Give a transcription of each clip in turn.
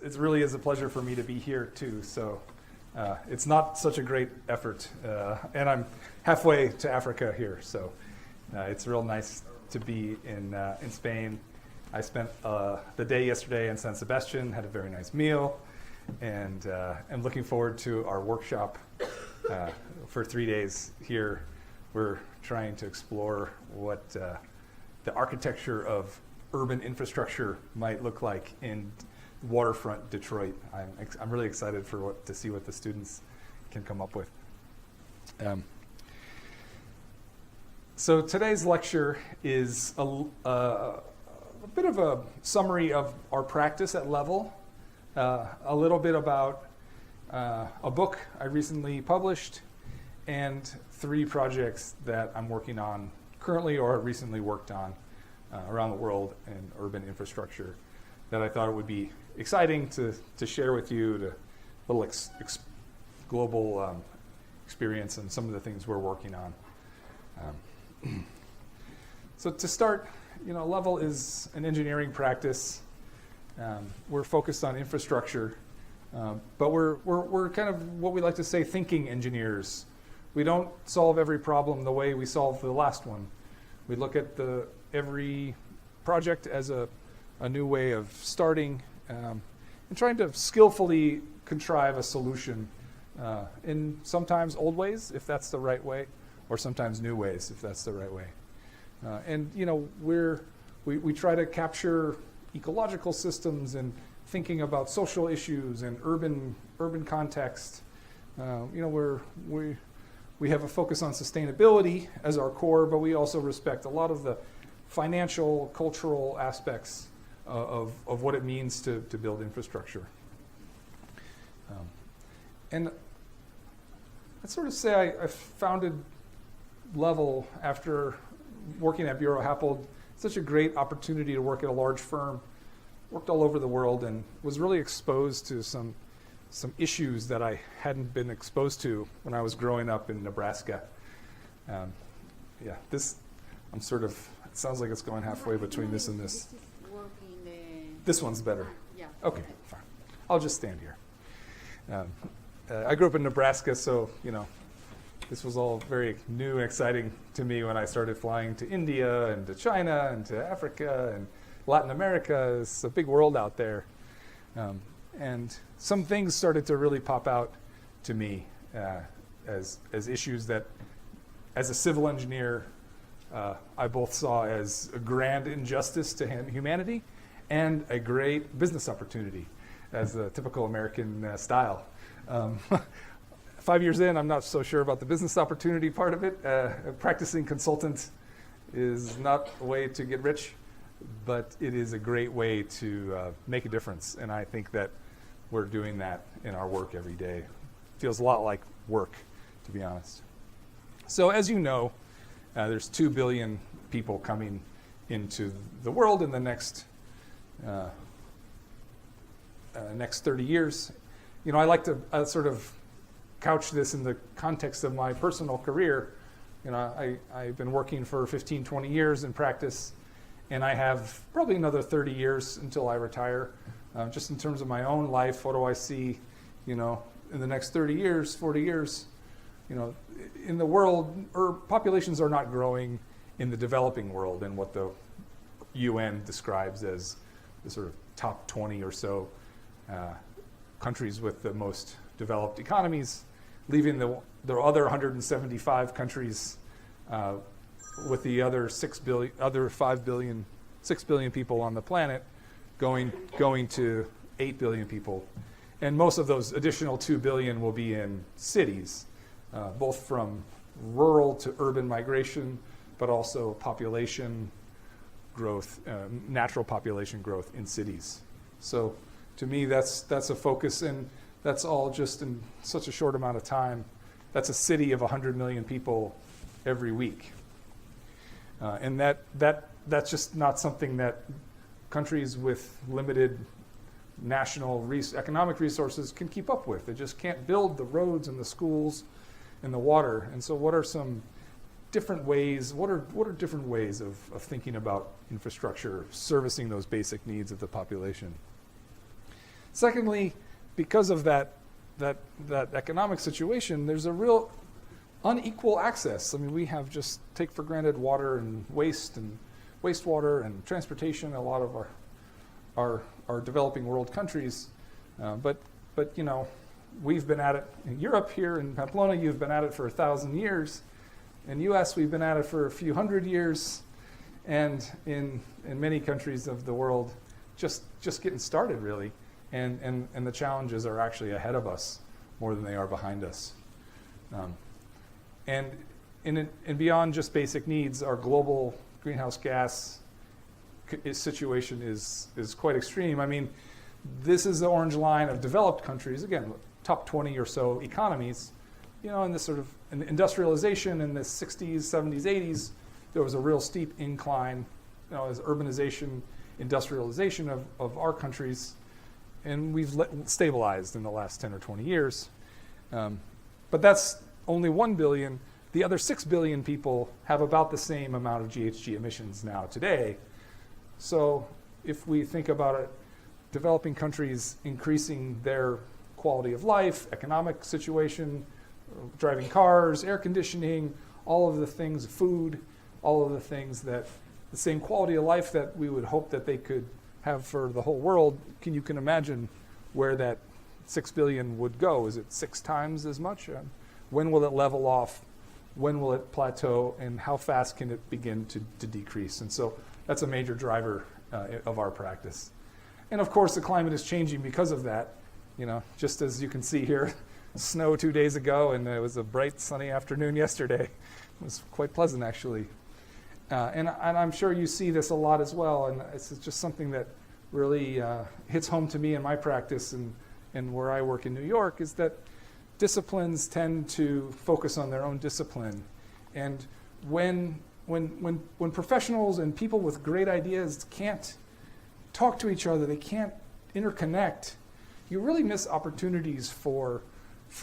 it really is a pleasure for me to be here too. So it's not such a great effort, and I'm halfway to Africa here. So it's real nice to be in Spain. I spent the day yesterday in San Sebastian, had a very nice meal, and I'm looking forward to our workshop for 3 days here. We're trying to explore what the architecture of urban infrastructure might look like in waterfront Detroit. I'm really excited to see what the students can come up with. So today's lecture is a bit of a summary of our practice at Level, a little bit about a book I recently published, and 3 projects that I'm working on currently or recently worked on around the world in urban infrastructure that I thought it would be exciting to share with you, the little global experience and some of the things we're working on. So to start, Level is an engineering practice. We're focused on infrastructure, but we're kind of what we like to say thinking engineers. We don't solve every problem the way we solved the last one. We look at every project as a new way of starting and trying to skillfully contrive a solution in sometimes old ways, if that's the right way, or sometimes new ways, if that's the right way. And we try to capture ecological systems and thinking about social issues and urban context. We have a focus on sustainability as our core, but we also respect a lot of the financial, cultural aspects of what it means to build infrastructure. And I'd sort of say I founded Level after working at Bureau Happold. Such a great opportunity to work at a large firm. Worked all over the world and was really exposed to some issues that I hadn't been exposed to when I was growing up in Nebraska. I'm sort of, it sounds like it's going halfway between this and this. This one's better. Yeah. Okay, fine. I'll just stand here. I grew up in Nebraska, so, this was all very new and exciting to me when I started flying to India and to China and to Africa and Latin America. It's a big world out there. And some things started to really pop out to me as issues that, as a civil engineer, I both saw as a grand injustice to humanity and a great business opportunity, as a typical American style. 5 years in, I'm not so sure about the business opportunity part of it. A practicing consultant is not a way to get rich, but it is a great way to make a difference. And I think that we're doing that in our work every day. Feels a lot like work, to be honest. So as you know, there's 2 billion people coming into the world in the next 30 years. I like to sort of couch this in the context of my personal career. I've been working for 15, 20 years in practice, and I have probably another 30 years until I retire. Just in terms of my own life, what do I see, in the next 30 years, 40 years, in the world, populations are not growing in the developing world in what the UN describes as the sort of top 20 or so countries with the most developed economies, leaving the other 175 countries with the other 6 billion people on the planet going to 8 billion people. And most of those additional 2 billion will be in cities, both from rural to urban migration, but also population growth, natural population growth in cities. So to me, that's a focus, and that's all just in such a short amount of time. That's a city of 100 million people every week. And that's just not something that countries with limited national economic resources can keep up with. They just can't build the roads and the schools and the water. And so what are some different ways, what are different ways of thinking about infrastructure servicing those basic needs of the population? Secondly, because of that economic situation, there's a real unequal access. I mean, we have just take for granted water and wastewater and transportation in a lot of our developing world countries. But you know, we've been at it in Europe here in Pamplona. You've been at it for 1,000 years. In the U.S., we've been at it for a few hundred years, and in many countries of the world, just getting started really. And the challenges are actually ahead of us more than they are behind us. And beyond just basic needs, our global greenhouse gas situation is quite extreme. I mean, this is the orange line of developed countries, again, top 20 or so economies. You know, in this sort of industrialization in the 60s, 70s, 80s, there was a real steep incline, you know, as urbanization, industrialization of our countries, and we've stabilized in the last 10 or 20 years. But that's only 1 billion. The other 6 billion people have about the same amount of GHG emissions now today. So if we think about it, developing countries increasing their quality of life, economic situation, driving cars, air conditioning, all of the things, food, all of the things that the same quality of life that we would hope that they could have for the whole world, you can imagine where that 6 billion would go. Is it 6 times as much? When will it level off? When will it plateau? And how fast can it begin to decrease? And so that's a major driver of our practice. And of course, the climate is changing because of that. You know, just as you can see here, snow 2 days ago, and it was a bright sunny afternoon yesterday. It was quite pleasant, actually. And I'm sure you see this a lot as well, and it's just something that really hits home to me in my practice and where I work in New York, is that disciplines tend to focus on their own discipline. And when professionals and people with great ideas can't talk to each other, they can't interconnect, you really miss opportunities for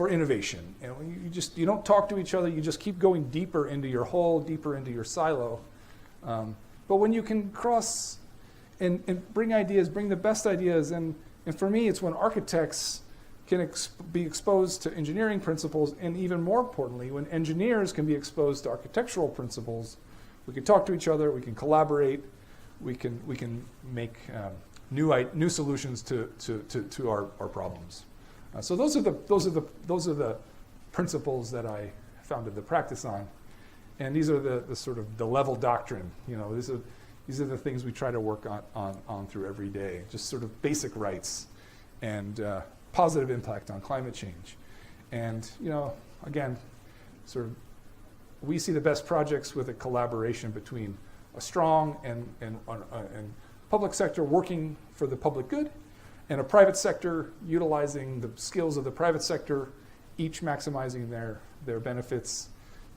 innovation. And you don't talk to each other, you just keep going deeper into your hole, deeper into your silo. But when you can cross and bring ideas, bring the best ideas, and for me, it's when architects can be exposed to engineering principles, and even more importantly, when engineers can be exposed to architectural principles, we can talk to each other, we can collaborate, we can make new solutions to our problems. So those are the principles that I founded the practice on, and these are the sort of the level doctrine. You know, these are the things we try to work on through every day. Just sort of basic rights and positive impact on climate change. And you know, again, sort of we see the best projects with a collaboration between a strong and public sector working for the public good, and a private sector utilizing the skills of the private sector, each maximizing their benefits.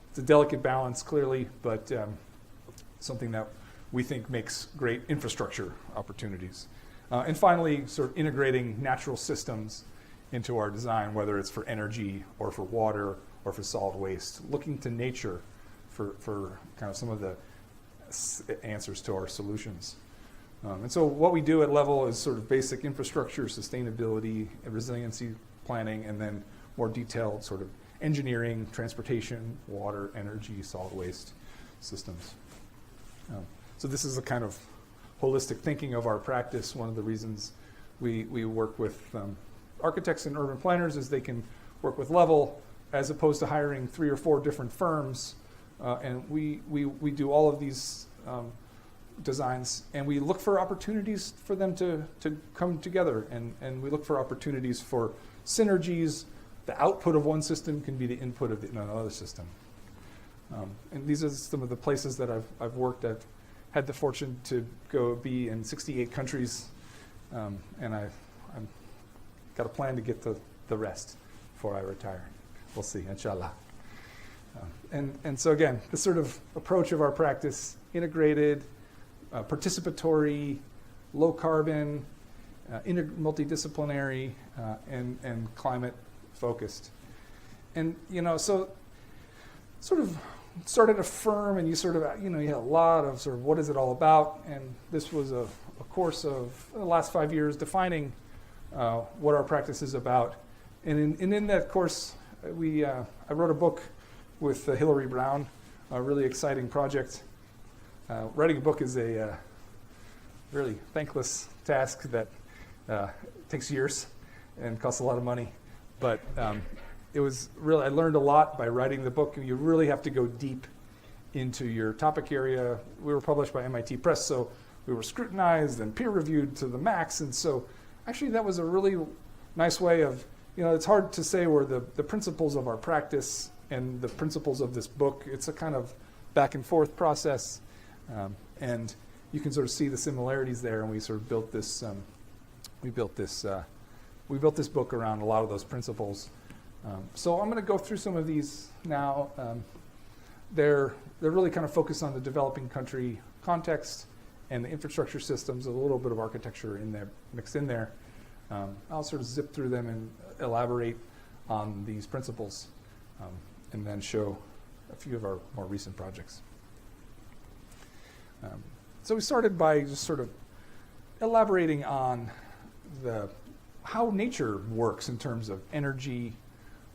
It's a delicate balance, clearly, but something that we think makes great infrastructure opportunities. And finally, sort of integrating natural systems into our design, whether it's for energy or for water or for solid waste, looking to nature for kind of some of the answers to our solutions. And so what we do at Level is sort of basic infrastructure, sustainability, and resiliency planning, and then more detailed sort of engineering, transportation, water, energy, solid waste systems. So this is a kind of holistic thinking of our practice. One of the reasons we work with architects and urban planners is they can work with Level as opposed to hiring 3 or 4 different firms. And we do all of these designs, and we look for opportunities for them to come together, and we look for opportunities for synergies. The output of one system can be the input of another system. And these are some of the places that I've worked at. Had the fortune to go be in 68 countries, and I've got a plan to get to the rest before I retire. We'll see, inshallah. And so again, this sort of approach of our practice, integrated, participatory, low carbon, multidisciplinary, and climate focused. And you know, so sort of started a firm, and you sort of, you had a lot of sort of what is it all about, and this was a course of the last 5 years defining what our practice is about. And in that course, I wrote a book with Hillary Brown, a really exciting project. Writing a book is a really thankless task that takes years and costs a lot of money. But it was really, I learned a lot by writing the book. You really have to go deep into your topic area. We were published by MIT Press, so we were scrutinized and peer reviewed to the max. And so actually that was a really nice way of, it's hard to say where the principles of our practice and the principles of this book, it's a kind of back and forth process. And you can sort of see the similarities there, and we sort of built this, we built this book around a lot of those principles. So I'm going to go through some of these now. They're really kind of focused on the developing country context and the infrastructure systems, a little bit of architecture in there, mixed in there. I'll sort of zip through them and elaborate on these principles, and then show a few of our more recent projects. So we started by just sort of elaborating on how nature works in terms of energy,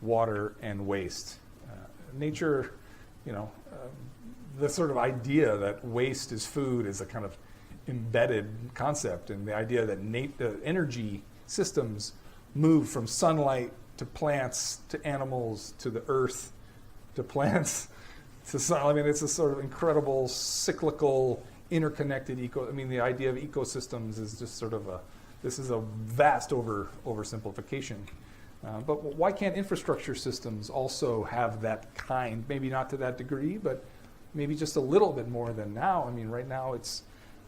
water, and waste. Nature, the sort of idea that waste is food is a kind of embedded concept, and the idea that the energy systems move from sunlight to plants to animals to the earth to plants to sun. I mean, it's a sort of incredible cyclical interconnected the idea of ecosystems is just sort of this is a vast oversimplification. But why can't infrastructure systems also have that kind, maybe not to that degree, but maybe just a little bit more than now? I mean, right now it's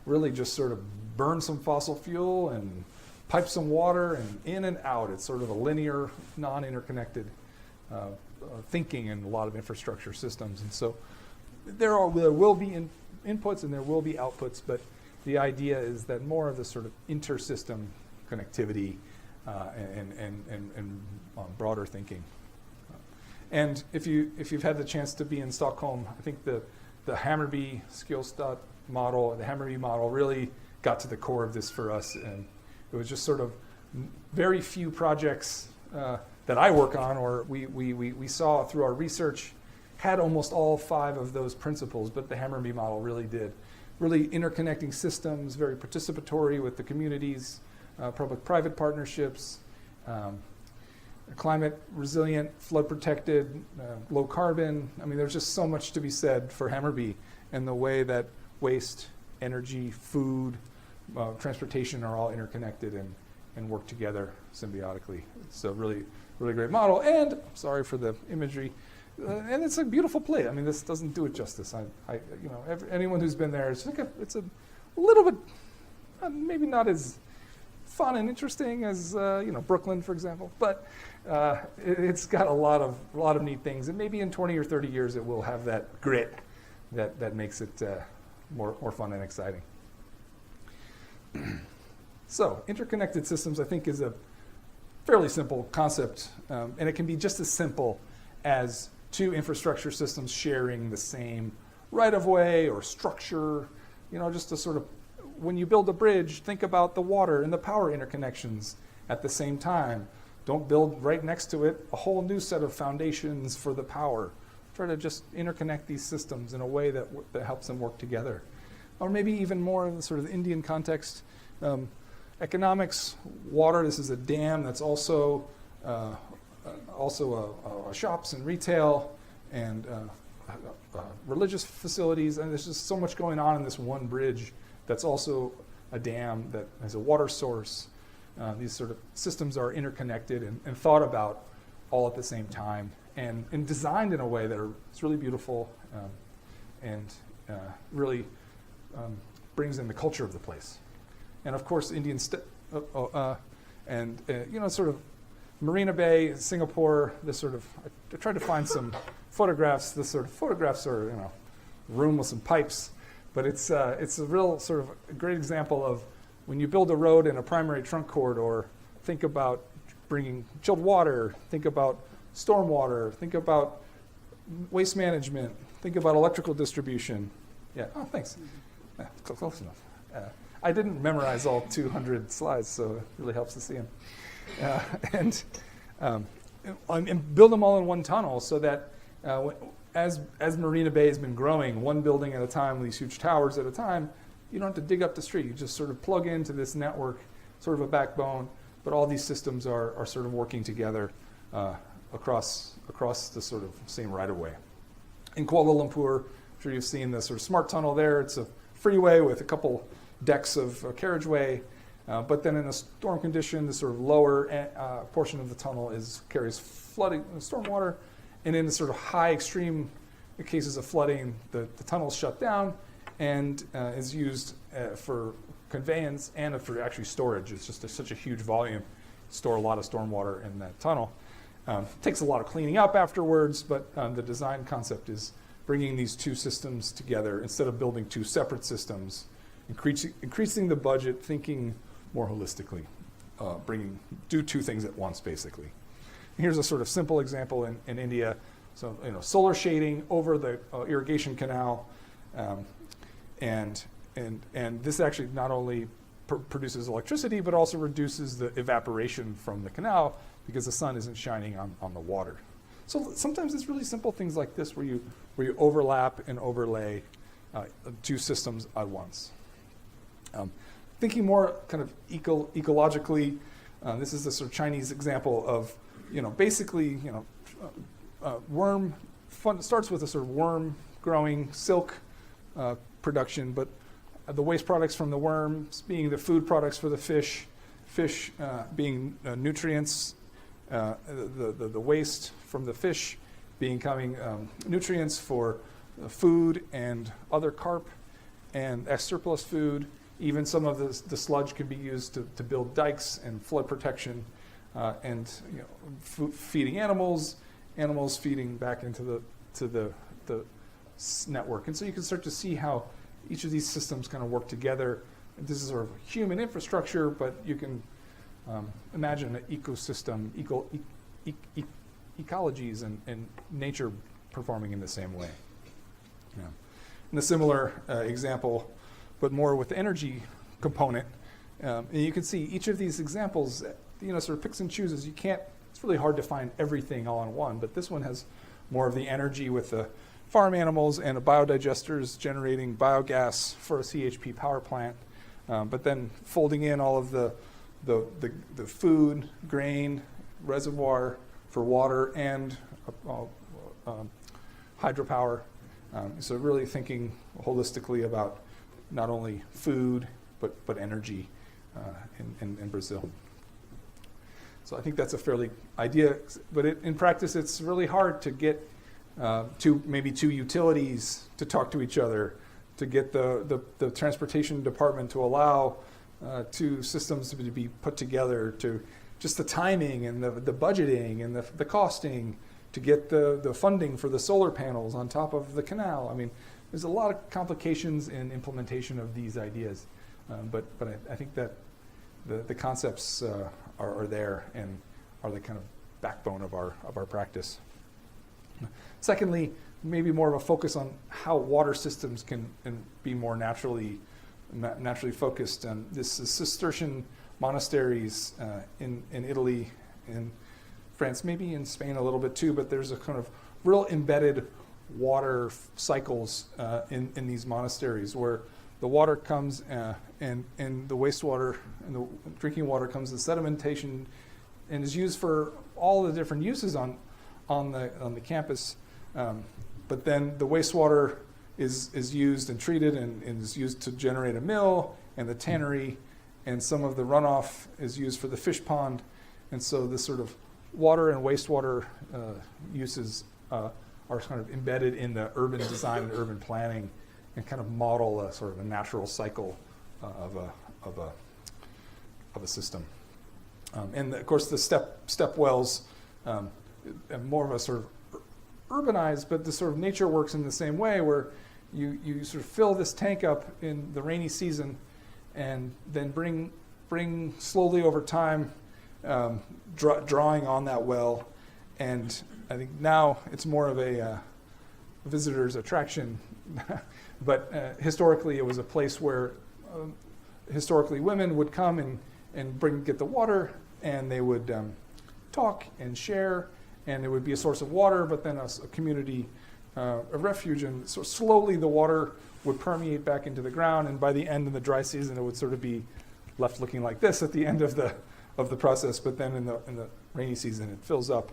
really just sort of burn some fossil fuel and pipe some water and in and out. It's sort of a linear, non-interconnected thinking in a lot of infrastructure systems. And so there will be inputs and there will be outputs, but the idea is that more of the sort of inter-system connectivity and broader thinking. And if you've had the chance to be in Stockholm, I think the Hammarby Skillstat model, the Hammarby model really got to the core of this for us. And it was just sort of very few projects that I work on or we saw through our research had almost all 5 of those principles, but the Hammarby model really did. Really interconnecting systems, very participatory with the communities, public-private partnerships, climate resilient, flood protected, low carbon. I mean, there's just so much to be said for Hammarby and the way that waste, energy, food, transportation are all interconnected and work together symbiotically. It's a really, really great model. And sorry for the imagery. And it's a beautiful play. I mean, this doesn't do it justice. Anyone who's been there, it's a little bit, maybe not as fun and interesting as Brooklyn, for example, but it's got a lot of neat things. And maybe in 20 or 30 years, it will have that grit that makes it more fun and exciting. So, interconnected systems, I think, is a fairly simple concept, and it can be just as simple as 2 infrastructure systems sharing the same right-of-way or structure. Just to sort of, when you build a bridge, think about the water and the power interconnections at the same time. Don't build right next to it a whole new set of foundations for the power. Try to just interconnect these systems in a way that helps them work together. Or maybe even more in the sort of Indian context, economics, water. This is a dam that's also shops and retail and religious facilities, and there's just so much going on in this one bridge that's also a dam that has a water source. These sort of systems are interconnected and thought about all at the same time and designed in a way that is really beautiful and really brings in the culture of the place. And of course, Indian sort of Marina Bay, Singapore, I tried to find some photographs. The sort of photographs are, a room with some pipes, but it's a real sort of a great example of when you build a road in a primary trunk corridor, think about bringing chilled water, think about stormwater, think about waste management, think about electrical distribution. Yeah, oh, thanks. Close enough. I didn't memorize all 200 slides, so it really helps to see them. And build them all in one tunnel so that as Marina Bay has been growing, one building at a time, these huge towers at a time, you don't have to dig up the street. You just sort of plug into this network, sort of a backbone, but all these systems are sort of working together across the sort of same right-of-way. In Kuala Lumpur, I'm sure you've seen the sort of smart tunnel there. It's a freeway with a couple decks of carriageway, but then in a storm condition, the sort of lower portion of the tunnel carries flooding, stormwater, and in the sort of high extreme cases of flooding, the tunnel's shut down and is used for conveyance and for actually storage. It's just such a huge volume, store a lot of stormwater in that tunnel. Takes a lot of cleaning up afterwards, but the design concept is bringing these two systems together instead of building two separate systems, increasing the budget, thinking more holistically, do two things at once, basically. Here's a sort of simple example in India. So, solar shading over the irrigation canal, and this actually not only produces electricity, but also reduces the evaporation from the canal because the sun isn't shining on the water. So sometimes it's really simple things like this where you overlap and overlay two systems at once. Thinking more kind of ecologically, this is the sort of Chinese example of, basically, worm starts with a sort of worm growing silk production, but the waste products from the worms being the food products for the fish being nutrients, the waste from the fish becoming nutrients for food and other carp, and as surplus food, even some of the sludge can be used to build dikes and flood protection, and feeding animals feeding back into the network. And so you can start to see how each of these systems kind of work together. This is sort of human infrastructure, but you can imagine an ecosystem, ecologies and nature performing in the same way. In a similar example, but more with the energy component, and you can see each of these examples, sort of picks and chooses. It's really hard to find everything all in one, but this one has more of the energy with the farm animals and a biodigesters generating biogas for a CHP power plant, but then folding in all of the food, grain, reservoir for water and hydropower. So really thinking holistically about not only food, but energy in Brazil. So I think that's a fairly idea, but in practice it's really hard to get two utilities to talk to each other, to get the transportation department to allow two systems to be put together, to just the timing and the budgeting and the costing to get the funding for the solar panels on top of the canal. I mean, there's a lot of complications in implementation of these ideas, but I think that the concepts are there and are the kind of backbone of our practice. Secondly, maybe more of a focus on how water systems can be more naturally focused. This is Cistercian monasteries in Italy, in France, maybe in Spain a little bit too, but there's a kind of real embedded water cycles in these monasteries where the water comes and the wastewater and the drinking water comes in sedimentation and is used for all the different uses on the campus. But then the wastewater is used and treated and is used to generate a mill and the tannery, and some of the runoff is used for the fish pond. And so this sort of water and wastewater uses are kind of embedded in the urban design and urban planning and kind of model a sort of a natural cycle of a system. And of course the step wells, more of a sort of urbanized, but the sort of nature works in the same way where you sort of fill this tank up in the rainy season and then bring slowly over time drawing on that well. And I think now it's more of a visitor's attraction, but historically it was a place where historically women would come and get the water, and they would talk and share, and it would be a source of water, but then a community of refuge. And so slowly the water would permeate back into the ground, and by the end of the dry season, it would sort of be left looking like this at the end of the process. But then in the rainy season, it fills up,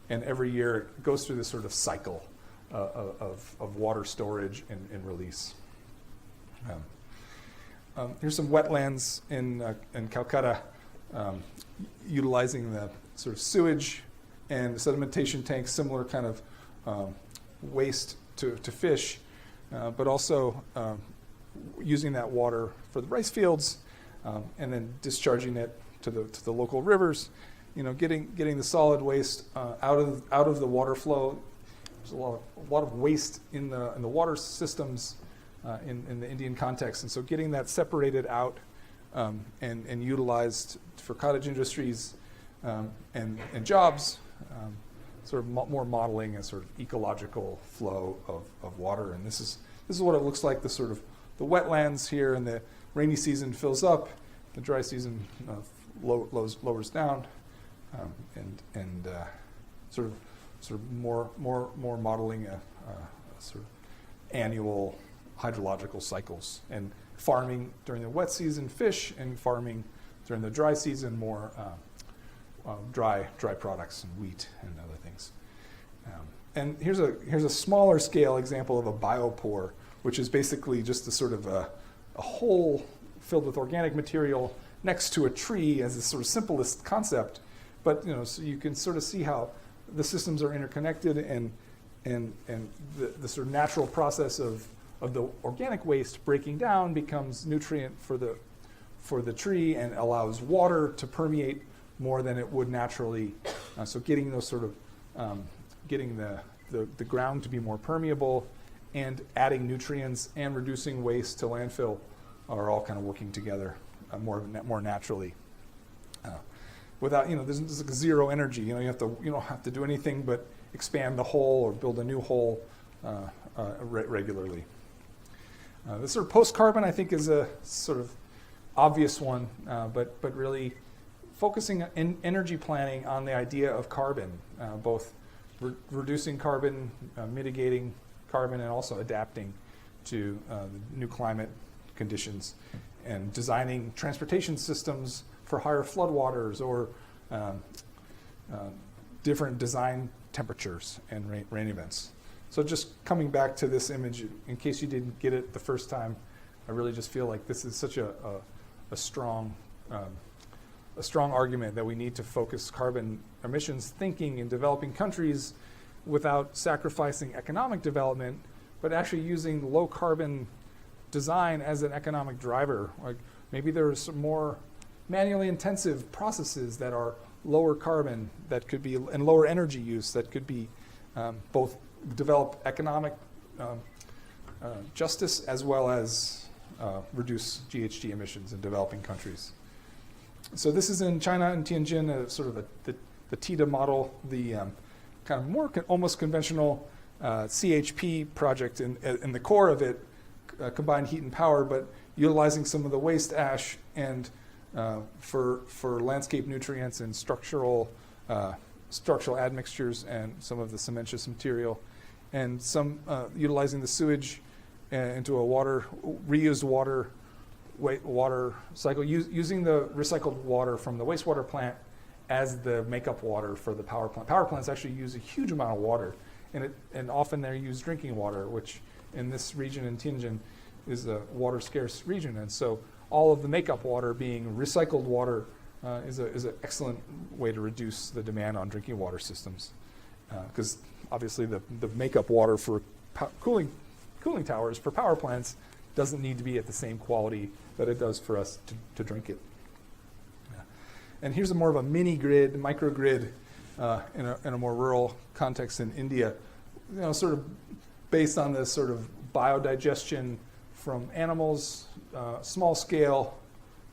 and every year it goes through this sort of cycle of water storage and release. Here's some wetlands in Calcutta, utilizing the sort of sewage and sedimentation tanks, similar kind of waste to fish, but also using that water for the rice fields, and then discharging it to the local rivers. Getting the solid waste out of the water flow. There's a lot of waste in the water systems in the Indian context, and so getting that separated out and utilized for cottage industries and jobs, sort of more modeling a sort of ecological flow of water. And this is what it looks like. The wetlands here in the rainy season fills up, the dry season lowers down, and sort of more modeling a sort of annual hydrological cycles, and farming during the wet season fish, and farming during the dry season more dry products and wheat and other things. And here's a smaller scale example of a biopore, which is basically just a sort of a hole filled with organic material next to a tree as the sort of simplest concept. But so you can sort of see how the systems are interconnected, and the sort of natural process of the organic waste breaking down becomes nutrient for the tree and allows water to permeate more than it would naturally. So getting those sort of getting the ground to be more permeable, and adding nutrients and reducing waste to landfill are all kind of working together more naturally. Without there's like zero energy. You don't have to do anything but expand the hole or build a new hole regularly. This sort of post-carbon, I think, is a sort of obvious one, but really focusing in energy planning on the idea of carbon, both reducing carbon, mitigating carbon, and also adapting to the new climate conditions, and designing transportation systems for higher floodwaters or different design temperatures and rain events. So just coming back to this image, in case you didn't get it the first time, I really just feel like this is such a strong argument that we need to focus carbon emissions thinking in developing countries without sacrificing economic development, but actually using low carbon design as an economic driver. Like maybe there's some more manually intensive processes that are lower carbon, that could be, and lower energy use, that could be both develop economic justice as well as reduce GHG emissions in developing countries. So this is in China and Tianjin, sort of the TIDA model, the kind of more almost conventional CHP project, in the core of it, combined heat and power, but utilizing some of the waste ash and for landscape nutrients and structural admixtures and some of the cementitious material, and some utilizing the sewage into a reused water cycle, using the recycled water from the wastewater plant as the makeup water for the power plant. Power plants actually use a huge amount of water, and often they use drinking water, which in this region in Tianjin is a water scarce region, and so all of the makeup water being recycled water is an excellent way to reduce the demand on drinking water systems, because obviously the makeup water for cooling towers for power plants doesn't need to be at the same quality that it does for us to drink it. Yeah. And here's more of a microgrid in a more rural context in India, sort of based on this sort of biodigestion from animals, small scale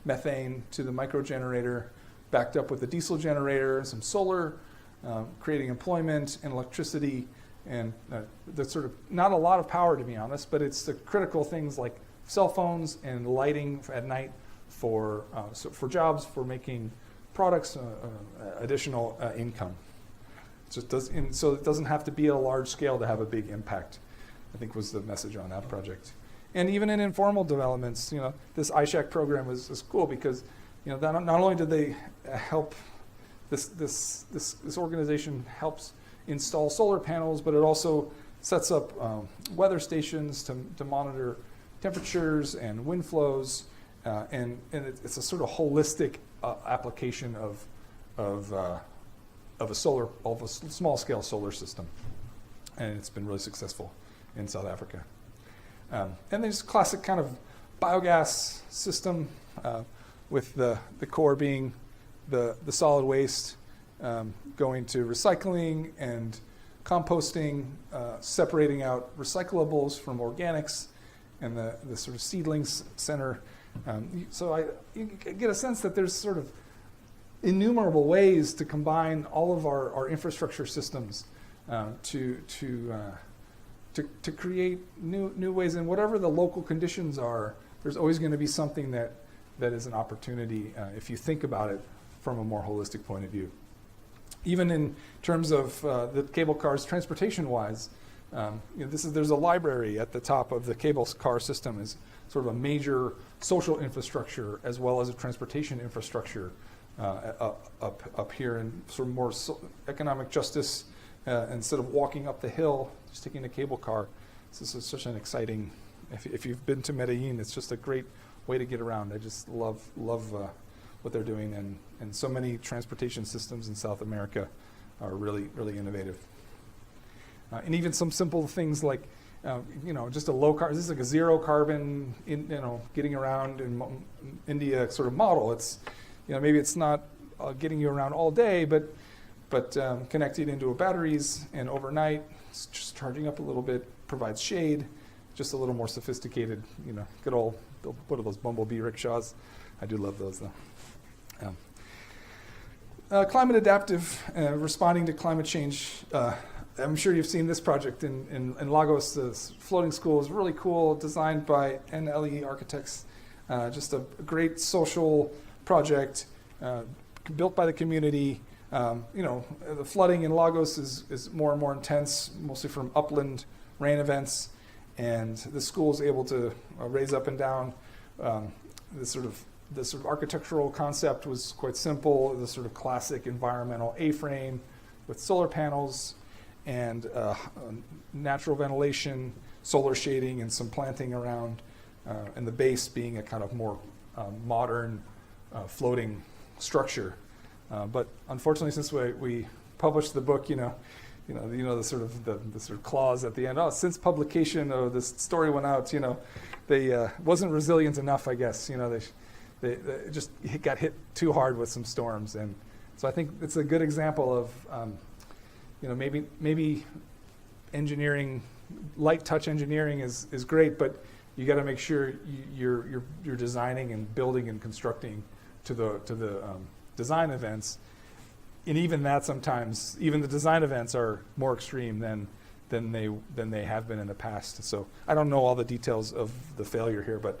methane to the microgenerator, backed up with a diesel generator and some solar, creating employment and electricity, and that's sort of not a lot of power, to be honest, but it's the critical things like cell phones and lighting at night for jobs, for making products, additional income. So it doesn't have to be at a large scale to have a big impact, I think was the message on that project. And even in informal developments, this iShack program is cool because, not only did they help, this organization helps install solar panels, but it also sets up weather stations to monitor temperatures and wind flows, and it's a sort of holistic application of a small scale solar system, and it's been really successful in South Africa. And there's classic kind of biogas system with the core being the solid waste going to recycling and composting, separating out recyclables from organics, and the sort of seedlings center. So you get a sense that there's sort of innumerable ways to combine all of our infrastructure systems to create new ways. And whatever the local conditions are, there's always going to be something that is an opportunity if you think about it from a more holistic point of view. Even in terms of the cable cars, transportation-wise, there's a library at the top of the cable car system is sort of a major social infrastructure as well as a transportation infrastructure up here, and sort of more economic justice. Instead of walking up the hill, just taking a cable car. This is such an exciting. If you've been to Medellin, it's just a great way to get around. I just love what they're doing, and so many transportation systems in South America are really, really innovative. And even some simple things like, just a low carbon. This is like a zero carbon, getting around in India sort of model. It's, maybe it's not getting you around all day, but connected into batteries, and overnight, just charging up a little bit, provides shade, just a little more sophisticated, good old, what are those bumblebee rickshaws? I do love those though. Climate adaptive, responding to climate change. I'm sure you've seen this project in Lagos. The floating school is really cool, designed by NLE Architects. Just a great social project, built by the community. The flooding in Lagos is more and more intense, mostly from upland rain events, and the school is able to raise up and down. The sort of architectural concept was quite simple. The sort of classic environmental A-frame with solar panels and natural ventilation, solar shading, and some planting around, and the base being a kind of more modern floating structure. But unfortunately, since we published the book, the sort of clause at the end. Oh, since publication, this story went out. They wasn't resilient enough, I guess. They just got hit too hard with some storms, and so I think it's a good example of maybe engineering, light touch engineering is great, but you got to make sure you're designing and building and constructing to the design events, and even that sometimes, even the design events are more extreme than they have been in the past. So I don't know all the details of the failure here, but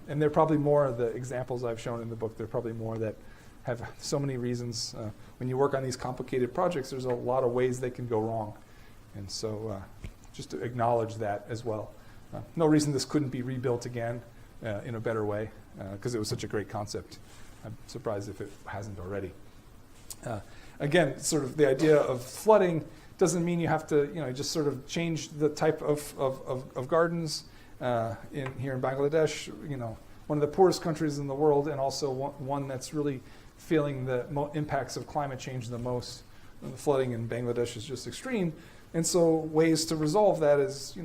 and there are probably more of the examples I've shown in the book. There are probably more that have so many reasons. When you work on these complicated projects, there's a lot of ways they can go wrong, and so just to acknowledge that as well. No reason this couldn't be rebuilt again in a better way, because it was such a great concept. I'm surprised if it hasn't already. Again, sort of the idea of flooding doesn't mean you have to, just sort of change the type of gardens. Here in Bangladesh, one of the poorest countries in the world, and also one that's really feeling the impacts of climate change the most. The flooding in Bangladesh is just extreme, and so ways to resolve that is,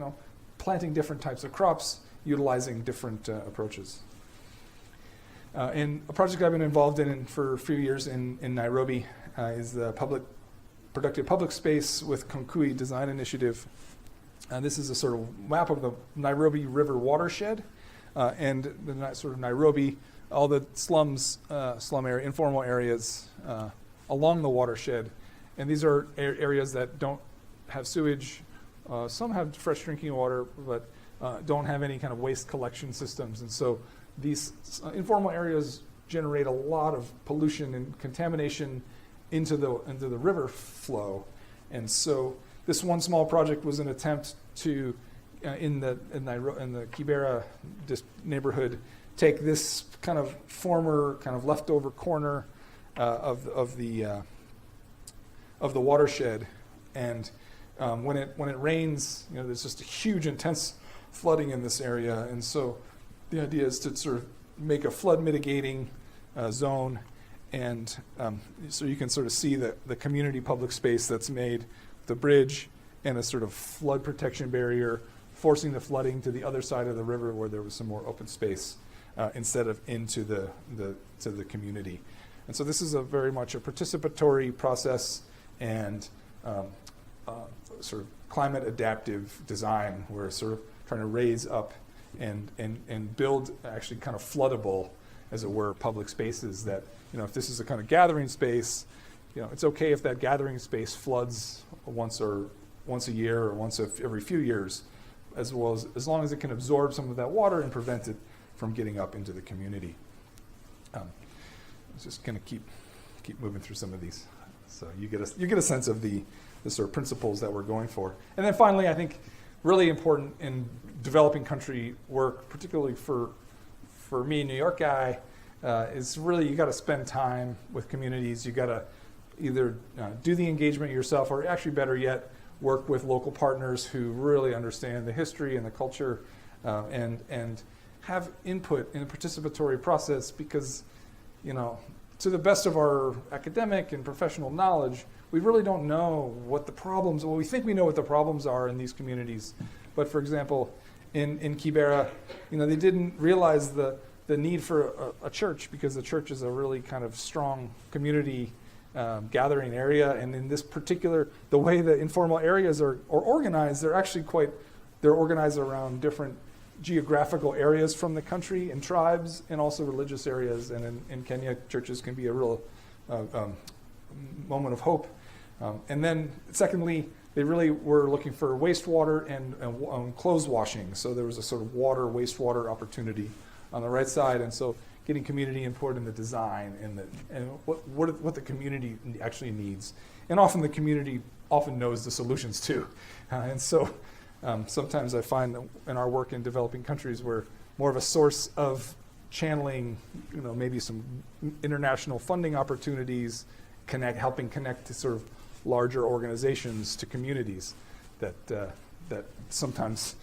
planting different types of crops, utilizing different approaches. And a project I've been involved in for a few years in Nairobi is the Productive Public Space with Konkui Design Initiative. This is a sort of map of the Nairobi River watershed, and the sort of Nairobi, all the slums, slum area, informal areas along the watershed. And these are areas that don't have sewage. Some have fresh drinking water, but don't have any kind of waste collection systems. And so these informal areas generate a lot of pollution and contamination into the river flow. And so this one small project was an attempt to, in the Kibera neighborhood, take this kind of former kind of leftover corner of the watershed, and when it rains, there's just a huge intense flooding in this area, and so the idea is to sort of make a flood mitigating zone, and so you can sort of see the community public space that's made, the bridge and a sort of flood protection barrier forcing the flooding to the other side of the river where there was some more open space instead of into to the community. And so this is a very much a participatory process and sort of climate adaptive design. We're sort of trying to raise up and build actually kind of floodable, as it were, public spaces that, if this is a kind of gathering space, it's okay if that gathering space floods once a year or once every few years, as long as it can absorb some of that water and prevent it from getting up into the community. Just going to keep moving through some of these, so you get a sense of the sort of principles that we're going for. And then finally, I think really important in developing country work, particularly for me, New York guy, is really you got to spend time with communities. You got to either do the engagement yourself, or actually better yet, work with local partners who really understand the history and the culture, and have input in a participatory process, because to the best of our academic and professional knowledge, we really don't know what the problems, well, we think we know what the problems are in these communities. But for example, in Kibera, they didn't realize the need for a church, because the church is a really kind of strong community gathering area. And in this particular, the way the informal areas are organized, they're organized around different geographical areas from the country and tribes, and also religious areas. And in Kenya, churches can be a real moment of hope. And then secondly, they really were looking for wastewater and clothes washing. So there was a sort of wastewater opportunity on the right side. And so getting community input in the design and what the community actually needs. And often the community knows the solutions too. And so sometimes I find that in our work in developing countries, we're more of a source of channeling, maybe some international funding opportunities, helping connect to sort of larger organizations to communities that sometimes,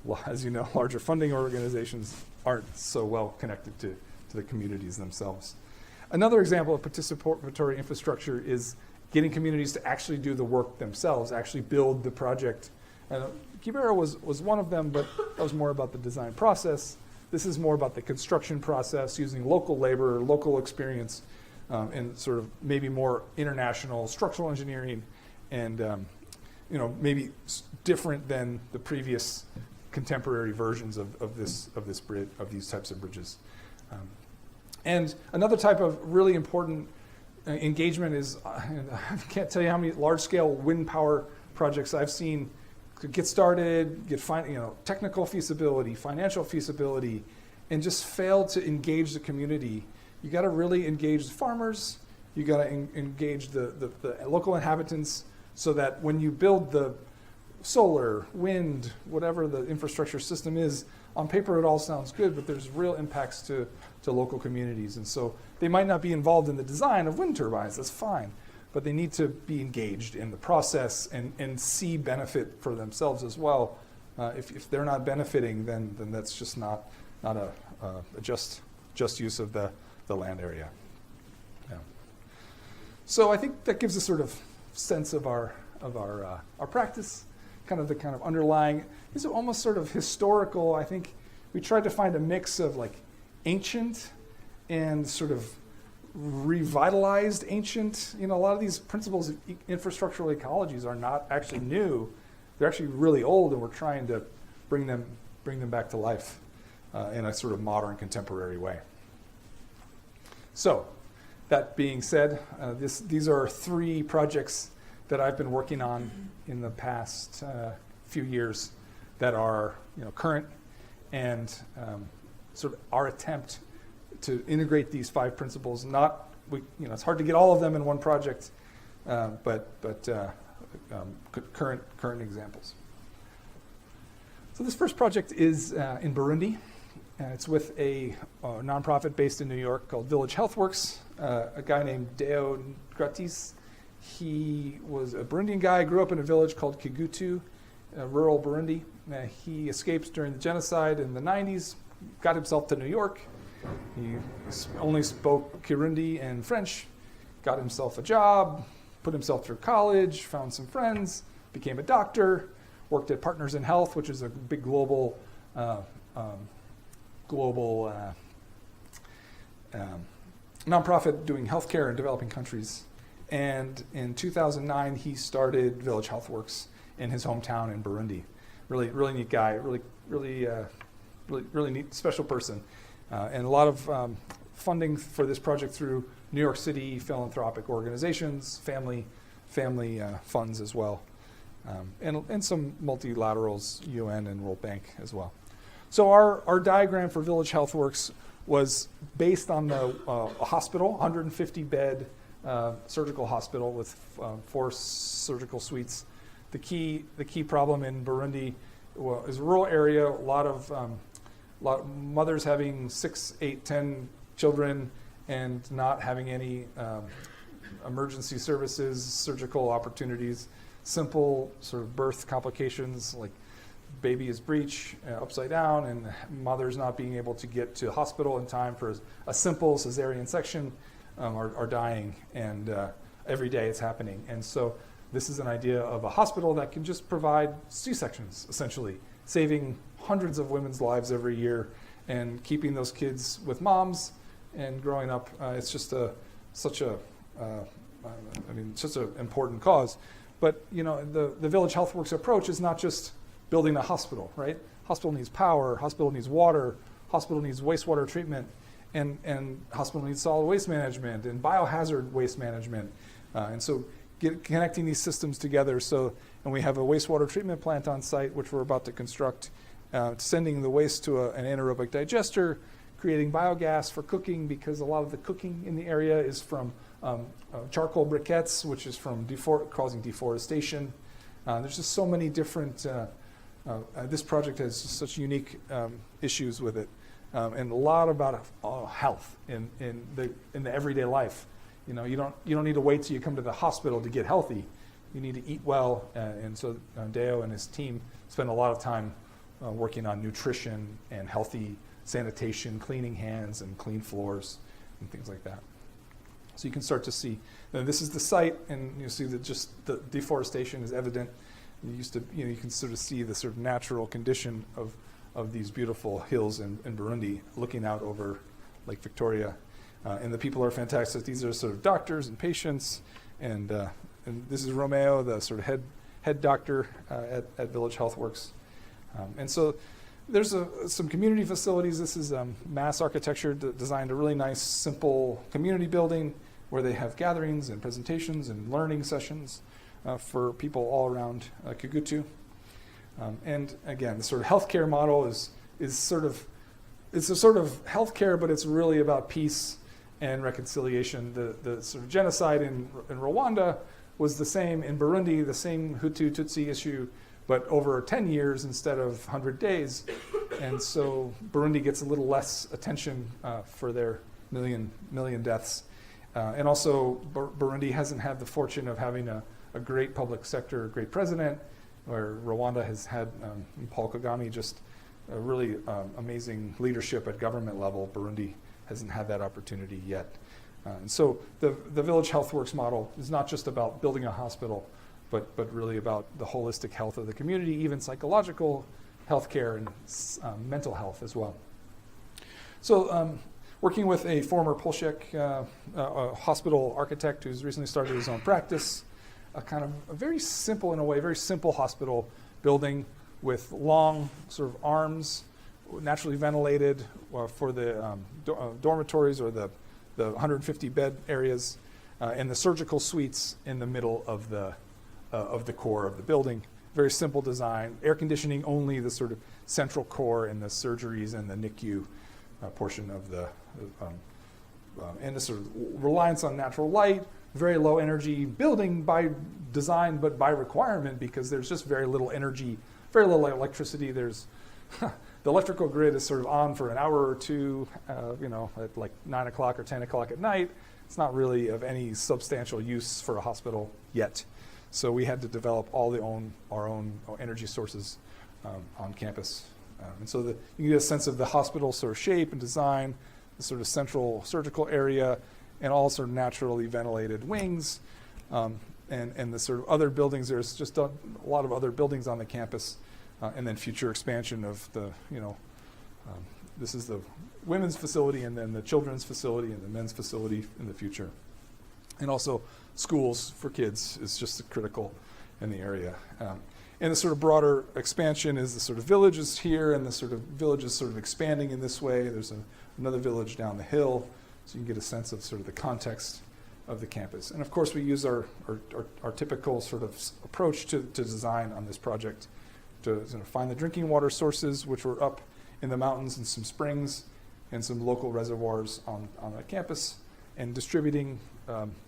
well, as you know, larger funding organizations aren't so well connected to the communities themselves. Another example of participatory infrastructure is getting communities to actually do the work themselves, actually build the project. Kibera was one of them, but that was more about the design process. This is more about the construction process, using local labor, local experience, and sort of maybe more international structural engineering, and maybe different than the previous contemporary versions of this bridge, of these types of bridges. And another type of really important engagement is, I can't tell you how many large-scale wind power projects I've seen get started, get technical feasibility, financial feasibility, and just fail to engage the community. You got to really engage the farmers. You got to engage the local inhabitants, so that when you build the solar, wind, whatever the infrastructure system is, on paper it all sounds good, but there's real impacts to local communities. And so they might not be involved in the design of wind turbines, that's fine, but they need to be engaged in the process and see benefit for themselves as well. If they're not benefiting, then that's just not a just use of the land area. Yeah. So I think that gives a sort of sense of our practice, the kind of underlying. These are almost sort of historical. I think we tried to find a mix of like ancient and sort of revitalized ancient. A lot of these principles of infrastructural ecologies are not actually new. They're actually really old, and we're trying to bring them back to life in a sort of modern, contemporary way. So, that being said, these are 3 projects that I've been working on in the past few years that are current and sort of our attempt to integrate these 5 principles. It's hard to get all of them in one project, but current examples. So this first project is in Burundi. It's with a nonprofit based in New York called Village Healthworks. A guy named Deo Gratis. He was a Burundian guy, grew up in a village called Kigutu, rural Burundi. He escaped during the genocide in the 90s, got himself to New York. He only spoke Kirundi and French, got himself a job, put himself through college, found some friends, became a doctor, worked at Partners in Health, which is a big global nonprofit doing healthcare in developing countries. And in 2009, he started Village Healthworks in his hometown in Burundi. Really neat guy, really neat, special person. And a lot of funding for this project through New York City philanthropic organizations, family funds as well, and some multilaterals, UN and World Bank as well. So our diagram for Village Healthworks was based on a hospital, 150-bed surgical hospital with 4 surgical suites. The key problem in Burundi is a rural area, a lot of mothers having 6, 8, 10 children and not having any emergency services, surgical opportunities, simple sort of birth complications like baby is breech, upside down, and mothers not being able to get to hospital in time for a simple cesarean section are dying, and every day it's happening. And so this is an idea of a hospital that can just provide C-sections, essentially, saving hundreds of women's lives every year and keeping those kids with moms and growing up. It's just such an important cause. But the Village Healthworks approach is not just building a hospital, right? Hospital needs power, hospital needs water, hospital needs wastewater treatment, and hospital needs solid waste management and biohazard waste management. And so connecting these systems together. And we have a wastewater treatment plant on site, which we're about to construct, sending the waste to an anaerobic digester, creating biogas for cooking, because a lot of the cooking in the area is from charcoal briquettes, which is from causing deforestation. There's just so many different, this project has such unique issues with it, and a lot about health in the everyday life. You don't need to wait till you come to the hospital to get healthy. You need to eat well, and so Deo and his team spend a lot of time working on nutrition and healthy sanitation, cleaning hands and clean floors and things like that. So you can start to see, this is the site, and you see that just the deforestation is evident. You can sort of see the sort of natural condition of these beautiful hills in Burundi, looking out over Lake Victoria. And the people are fantastic. These are sort of doctors and patients, and this is Romeo, the sort of head doctor at Village Healthworks. And so there's some community facilities. This is mass architecture designed a really nice, simple community building where they have gatherings and presentations and learning sessions for people all around Kigutu. And again, the sort of healthcare model is a sort of healthcare, but it's really about peace and reconciliation. The sort of genocide in Rwanda was the same in Burundi, the same Hutu-Tutsi issue, but over 10 years instead of 100 days. And so Burundi gets a little less attention for their million deaths. And also Burundi hasn't had the fortune of having a great public sector, a great president, where Rwanda has had Paul Kagame, just a really amazing leadership at government level. Burundi hasn't had that opportunity yet. And so the Village Healthworks model is not just about building a hospital, but really about the holistic health of the community, even psychological healthcare and mental health as well. So working with a former Polshek hospital architect who's recently started his own practice, a very simple hospital building with long sort of arms, naturally ventilated for the dormitories or the 150 bed areas, and the surgical suites in the middle of the core of the building. Very simple design, air conditioning only the sort of central core and the surgeries and the NICU. portion of the, and the sort of reliance on natural light, very low energy building by design, but by requirement, because there's just very little energy, very little electricity. There's the electrical grid is sort of on for an hour or two, at like 9 o'clock or 10 o'clock at night. It's not really of any substantial use for a hospital yet. So we had to develop all our own energy sources on campus. And so you can get a sense of the hospital sort of shape and design, the sort of central surgical area, and all sort of naturally ventilated wings. And the sort of other buildings, there's just a lot of other buildings on the campus, and then future expansion of the, this is the women's facility, and then the children's facility and the men's facility in the future. And also schools for kids is just critical in the area. And the sort of broader expansion is the sort of villages here, and the sort of village is sort of expanding in this way. There's another village down the hill, so you can get a sense of sort of the context of the campus. And of course, we use our typical sort of approach to design on this project to find the drinking water sources, which were up in the mountains and some springs and some local reservoirs on the campus, and distributing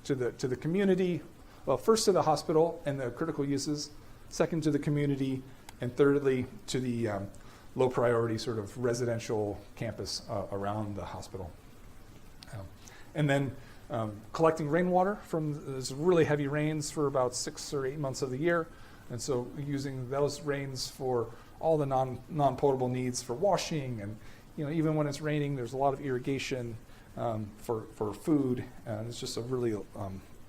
to the community, well, first to the hospital and the critical uses, second to the community, and thirdly to the low priority sort of residential campus around the hospital. And then collecting rainwater from those really heavy rains for about 6 or 8 months of the year. And so using those rains for all the non-potable needs for washing, and even when it's raining, there's a lot of irrigation for food. It's just a really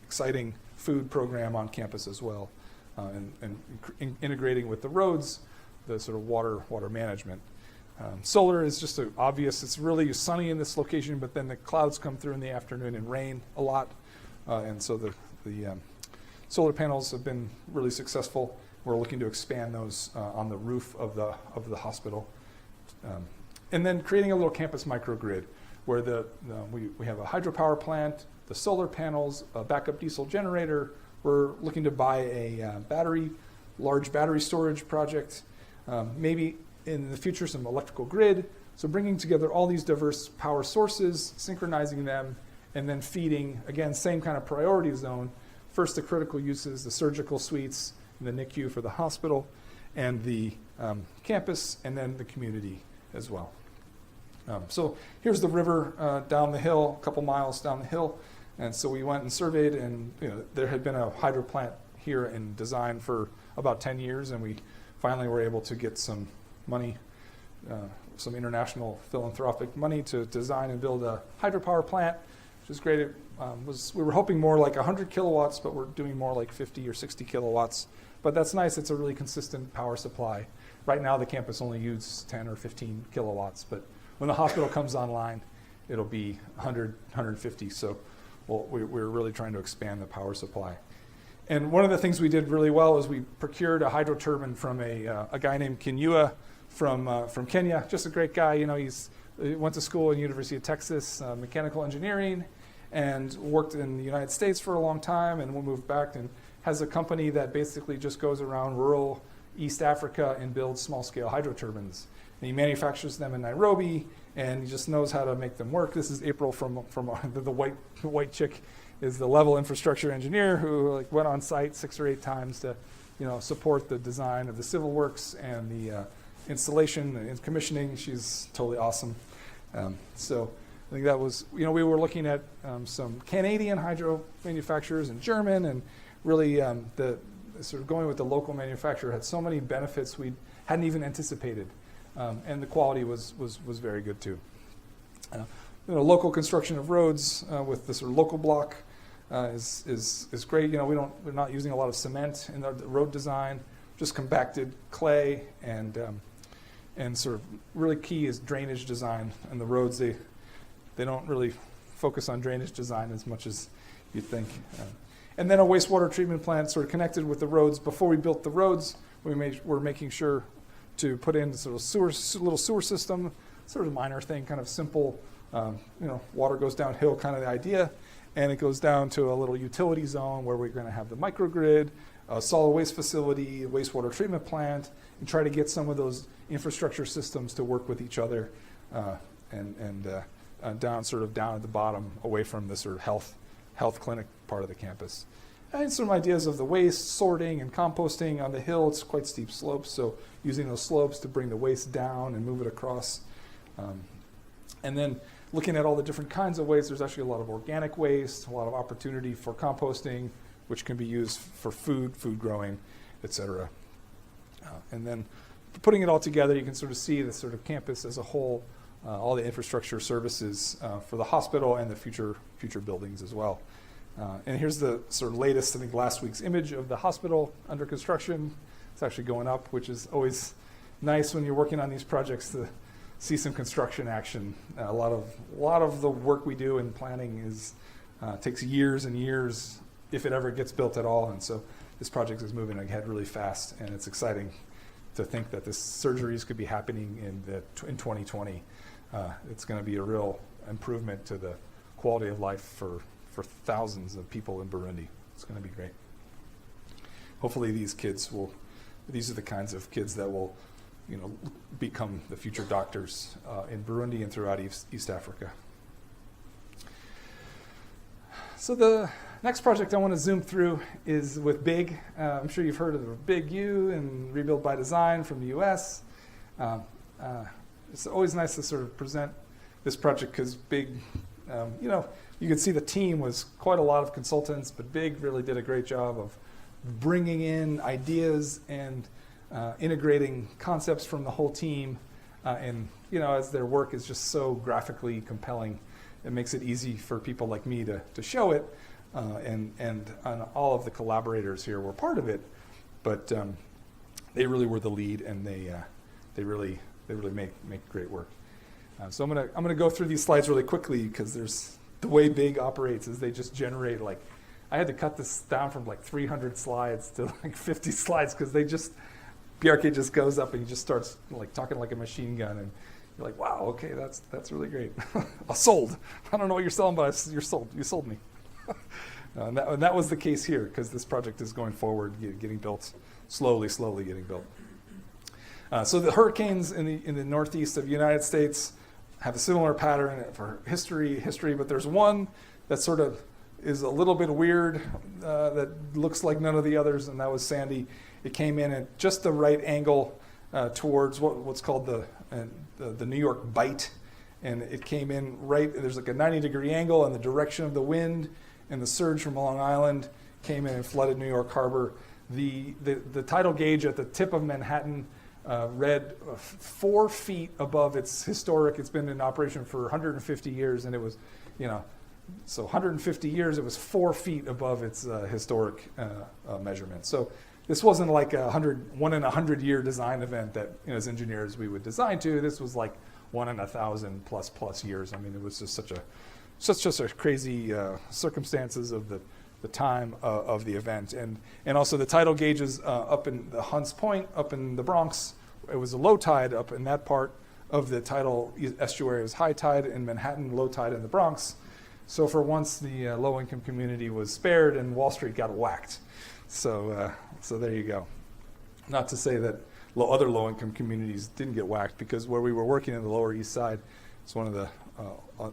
exciting food program on campus as well, and integrating with the roads, the sort of water management. Solar is just obvious. It's really sunny in this location, but then the clouds come through in the afternoon and rain a lot, and so the solar panels have been really successful. We're looking to expand those on the roof of the hospital, and then creating a little campus microgrid where we have a hydropower plant, the solar panels, a backup diesel generator. We're looking to buy a large battery storage project, maybe in the future some electrical grid. So bringing together all these diverse power sources, synchronizing them, and then feeding, again, same kind of priority zone. First, the critical uses, the surgical suites, and the NICU for the hospital, and the campus, and then the community as well. So here's the river down the hill, a couple miles down the hill. And so we went and surveyed, and there had been a hydro plant here in design for about 10 years, and we finally were able to get some money, some international philanthropic money to design and build a hydropower plant, which is great. We were hoping more like 100 kilowatts, but we're doing more like 50 or 60 kilowatts. But that's nice. It's a really consistent power supply. Right now, the campus only uses 10 or 15 kilowatts, but when the hospital comes online, it'll be 100, 150. So we're really trying to expand the power supply. And one of the things we did really well is we procured a hydro turbine from a guy named Kinyua from Kenya. Just a great guy. He went to school at the University of Texas, mechanical engineering, and worked in the United States for a long time, and we moved back and has a company that basically just goes around rural East Africa and builds small-scale hydro turbines. And he manufactures them in Nairobi, and he just knows how to make them work. This is April from the white chick is the level infrastructure engineer who went on site 6 or 8 times to support the design of the civil works and the installation and commissioning. She's totally awesome. So I think that was, we were looking at some Canadian hydro manufacturers and German, and really the sort of going with the local manufacturer had so many benefits we hadn't even anticipated. And the quality was very good too. Local construction of roads with the sort of local block is great. We're not using a lot of cement in the road design, just compacted clay, and sort of really key is drainage design. And the roads, they don't really focus on drainage design as much as you'd think. And then a wastewater treatment plant sort of connected with the roads. Before we built the roads, we're making sure to put in sort of little sewer system, sort of minor thing, kind of simple. Water goes downhill, kind of the idea, and it goes down to a little utility zone where we're going to have the microgrid, a solid waste facility, a wastewater treatment plant, and try to get some of those infrastructure systems to work with each other and down at the bottom, away from the sort of health clinic part of the campus. And some ideas of the waste sorting and composting on the hill. It's quite steep slopes, so using those slopes to bring the waste down and move it across. And then looking at all the different kinds of waste, there's actually a lot of organic waste, a lot of opportunity for composting, which can be used for food growing, et cetera. And then putting it all together, you can sort of see the sort of campus as a whole, all the infrastructure services for the hospital and the future buildings as well. And here's the sort of latest, I think last week's image of the hospital under construction. It's actually going up, which is always nice when you're working on these projects to see some construction action. A lot of the work we do in planning takes years and years, if it ever gets built at all. And so this project is moving ahead really fast, and it's exciting to think that this surgeries could be happening in 2020. It's going to be a real improvement to the quality of life for thousands of people in Burundi. It's going to be great. Hopefully these are the kinds of kids that will, become the future doctors in Burundi and throughout East Africa. So the next project I want to zoom through is with BIG. I'm sure you've heard of the Big U and Rebuild by Design from the US. It's always nice to sort of present this project because BIG, you can see the team was quite a lot of consultants, but BIG really did a great job of bringing in ideas and integrating concepts from the whole team. And as their work is just so graphically compelling, it makes it easy for people like me to show it. And all of the collaborators here were part of it, but they really were the lead, and they really make great work. So I'm gonna go through these slides really quickly because there's the way BIG operates is they just generate I had to cut this down from 300 slides to 50 slides because BRK just goes up and he just starts talking like a machine gun, and you're like, wow, okay, that's really great. I'm sold. I don't know what you're selling, but you're sold. You sold me. And that was the case here because this project is going forward, getting built slowly getting built. So the hurricanes in the northeast of the United States have a similar pattern for history, but there's one that sort of is a little bit weird that looks like none of the others, and that was Sandy. It came in at just the right angle towards what's called the New York Bight, and it came in right, there's a 90-degree angle in the direction of the wind, and the surge from Long Island came in and flooded New York Harbor. The tidal gauge at the tip of Manhattan read 4 feet above its historic. It's been in operation for 150 years, and it was, so 150 years, it was 4 feet above its historic measurement. So this wasn't like a 1 in a 100-year design event that, as engineers, we would design to. This was like 1 in 1,000 plus years. I mean, it was just such a crazy circumstances of the time of the event. And also the tidal gauges up in the Hunts Point, up in the Bronx, it was a low tide up in that part of the tidal estuary. It was high tide in Manhattan, low tide in the Bronx. So for once, the low-income community was spared, and Wall Street got whacked. So there you go. Not to say that other low-income communities didn't get whacked, because where we were working in the Lower East Side, it's one of the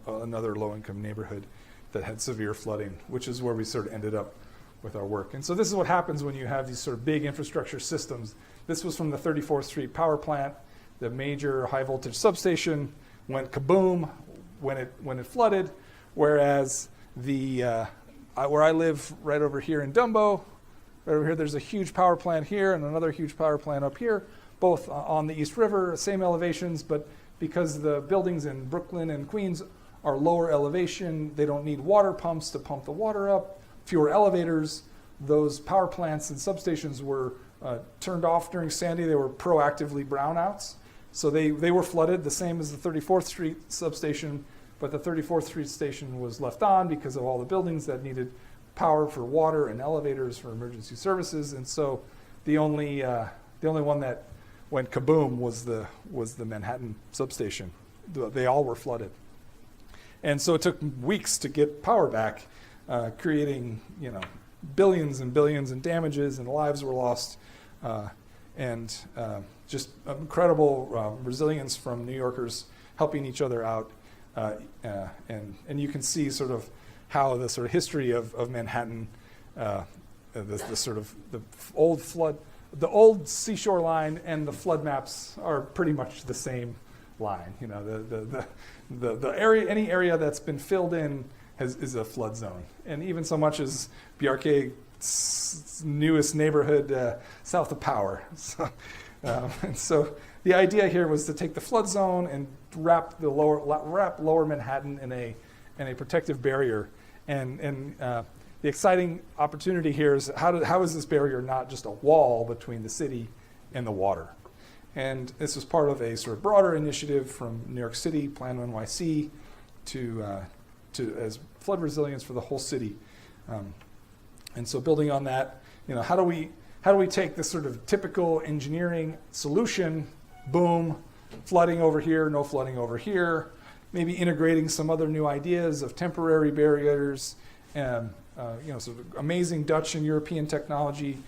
another low-income neighborhood that had severe flooding, which is where we sort of ended up with our work. And so this is what happens when you have these sort of big infrastructure systems. This was from the 34th Street power plant. The major high-voltage substation went kaboom when it flooded. Whereas where I live right over here in Dumbo, right over here, there's a huge power plant here and another huge power plant up here, both on the East River, same elevations, but because the buildings in Brooklyn and Queens are lower elevation, they don't need water pumps to pump the water up, fewer elevators. Those power plants and substations were turned off during Sandy. They were proactively brownouts. So they were flooded, the same as the 34th Street substation, but the 34th Street station was left on because of all the buildings that needed power for water and elevators for emergency services. And so the only one that went kaboom was the Manhattan substation. They all were flooded. And so it took weeks to get power back, creating billions and billions in damages, and lives were lost, and just incredible resilience from New Yorkers helping each other out. And you can see sort of how the sort of history of Manhattan, the sort of the old seashore line and the flood maps are pretty much the same line. You know, the area, any area that's been filled in is a flood zone. And even so much as Bjarke's newest neighborhood south of Power. And so the idea here was to take the flood zone and wrap lower Manhattan in a protective barrier. And the exciting opportunity here is how is this barrier not just a wall between the city and the water? And this was part of a sort of broader initiative from New York City, Plan NYC, to as flood resilience for the whole city. And so building on that, you know, how do we take this sort of typical engineering solution, boom, flooding over here, no flooding over here, maybe integrating some other new ideas of temporary barriers, you know, sort of amazing Dutch and European technology,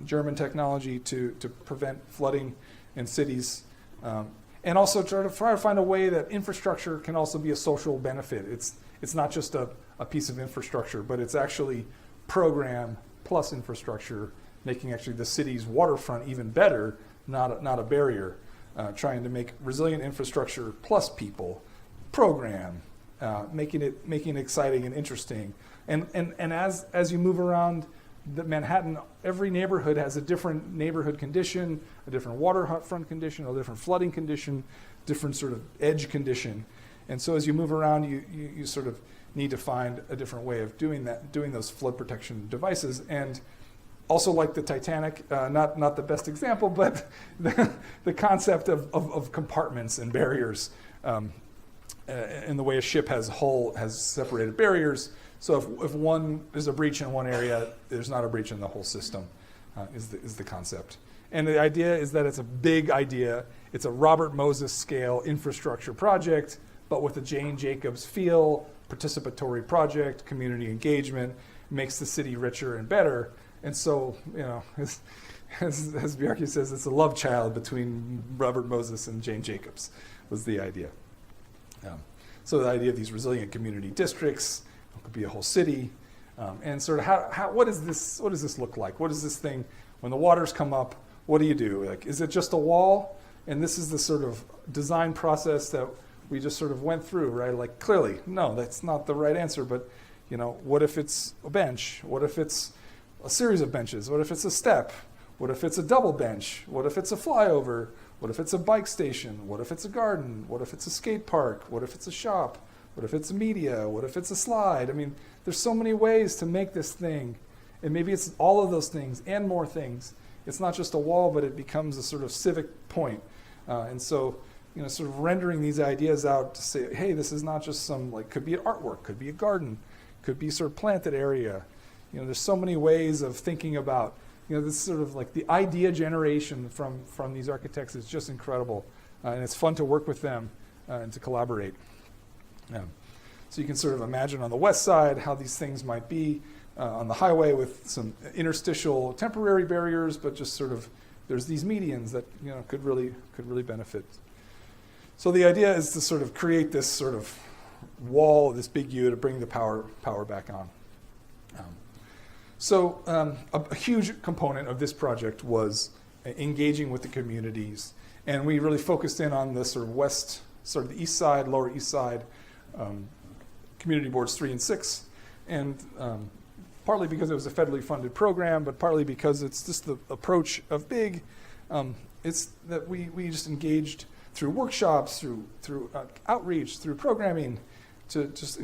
German technology to prevent flooding in cities, and also try to find a way that infrastructure can also be a social benefit. It's not just a piece of infrastructure, but it's actually program plus infrastructure, making actually the city's waterfront even better, not a barrier. Trying to make resilient infrastructure plus people, program, making it exciting and interesting. And as you move around the Manhattan, every neighborhood has a different neighborhood condition, a different waterfront condition, a different flooding condition, different sort of edge condition. And so as you move around, you sort of need to find a different way of doing those flood protection devices. And also, like the Titanic, not the best example, but the concept of compartments and barriers, in the way a ship has separated barriers. So if one is a breach in one area, there's not a breach in the whole system, is the concept. And the idea is that it's a big idea. It's a Robert Moses scale infrastructure project, but with a Jane Jacobs feel, participatory project, community engagement, makes the city richer and better. And so, you know, as Bjarke says, it's a love child between Robert Moses and Jane Jacobs, was the idea. So the idea of these resilient community districts, it could be a whole city, and sort of what does this look like? What is this thing, when the waters come up, what do you do? Like, is it just a wall? And this is the sort of design process that we just sort of went through, right? Like, clearly, no, that's not the right answer, but, you know, what if it's a bench? What if it's a series of benches? What if it's a step? What if it's a double bench? What if it's a flyover? What if it's a bike station? What if it's a garden? What if it's a skate park? What if it's a shop? What if it's media? What if it's a slide? I mean, there's so many ways to make this thing. And maybe it's all of those things and more things. It's not just a wall, but it becomes a sort of civic point. And so, you know, sort of rendering these ideas out to say, hey, this is not just some, like, could be an artwork, could be a garden, could be sort of planted area. You know, there's so many ways of thinking about, you know, this sort of like the idea generation from these architects is just incredible. And it's fun to work with them and to collaborate. So you can sort of imagine on the west side how these things might be on the highway with some interstitial temporary barriers, but just sort of there's these medians that, you know, could really benefit. So the idea is to sort of create this sort of wall, this big U, to bring the power back on. So a huge component of this project was engaging with the communities, and we really focused in on the sort of west, sort of the east side, lower east side, community boards 3 and 6, and partly because it was a federally funded program, but partly because it's just the approach of big. It's that we just engaged through workshops, through outreach, through programming, to just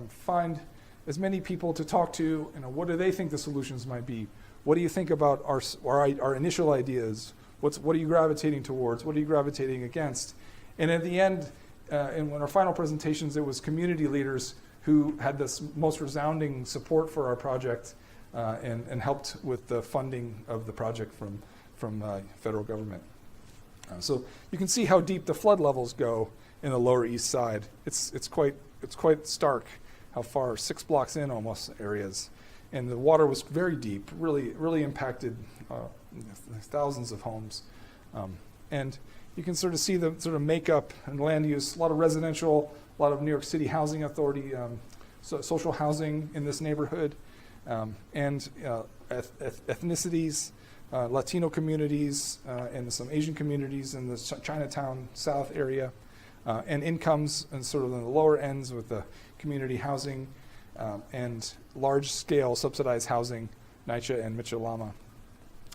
find as many people to talk to. You know, what do they think the solutions might be? What do you think about our initial ideas? What are you gravitating towards? What are you gravitating against? And at the end, in one of our final presentations, it was community leaders who had this most resounding support for our project and helped with the funding of the project from federal government. So you can see how deep the flood levels go in the Lower East Side. It's quite stark how far, 6 blocks in almost areas. And the water was very deep, really impacted thousands of homes. And you can sort of see the sort of makeup and land use, a lot of residential, a lot of New York City Housing Authority, social housing in this neighborhood, and ethnicities, Latino communities, and some Asian communities in the Chinatown South area, and incomes and sort of in the lower ends with the community housing and large-scale subsidized housing, NYCHA and Mitchell-Lama.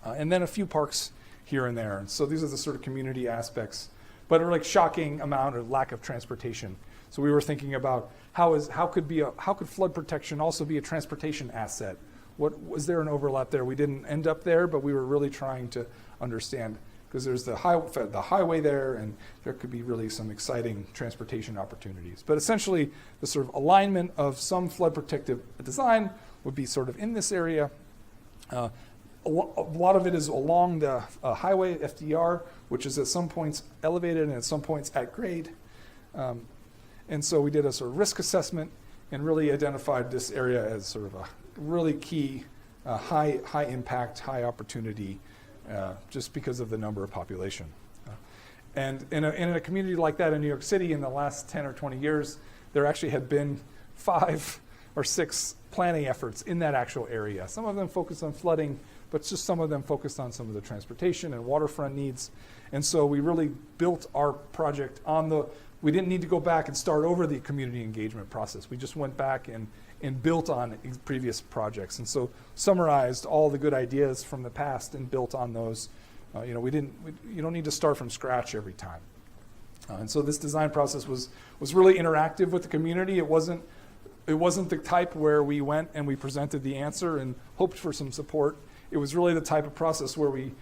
And then a few parks here and there. And so these are the sort of community aspects, but are like shocking amount of lack of transportation. So we were thinking about how could flood protection also be a transportation asset? Was there an overlap there? We didn't end up there, but we were really trying to understand, because there's the highway there, and there could be really some exciting transportation opportunities. But essentially, the sort of alignment of some flood protective design would be sort of in this area. A lot of it is along the highway, FDR, which is at some points elevated and at some points at grade. And so we did a sort of risk assessment and really identified this area as sort of a really key, high impact, high opportunity, just because of the number of population. And in a community like that in New York City in the last 10 or 20 years, there actually had been 5 or 6 planning efforts in that actual area. Some of them focused on flooding, but just some of them focused on some of the transportation and waterfront needs. And so we really built our project on we didn't need to go back and start over the community engagement process. We just went back and built on previous projects. And so summarized all the good ideas from the past and built on those. You don't need to start from scratch every time. And so this design process was really interactive with the community. It wasn't the type where we went and we presented the answer and hoped for some support. It was really the type of process where we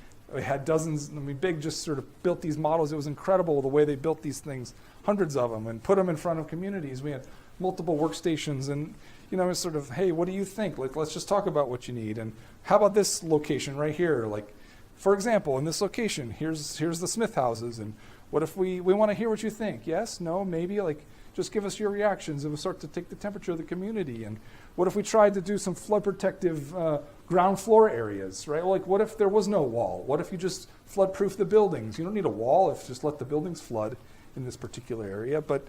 had dozens, Big just sort of built these models. It was incredible the way they built these things, hundreds of them, and put them in front of communities. We had multiple workstations, and it was sort of, hey, what do you think? Like, let's just talk about what you need. And how about this location right here? Like, for example, in this location, here's the Smith houses, and what if we want to hear what you think? Yes, no, maybe, like, just give us your reactions, and we'll start to take the temperature of the community. And what if we tried to do some flood protective ground floor areas, right? Like, what if there was no wall? What if you just flood proof the buildings? You don't need a wall if you just let the buildings flood in this particular area. But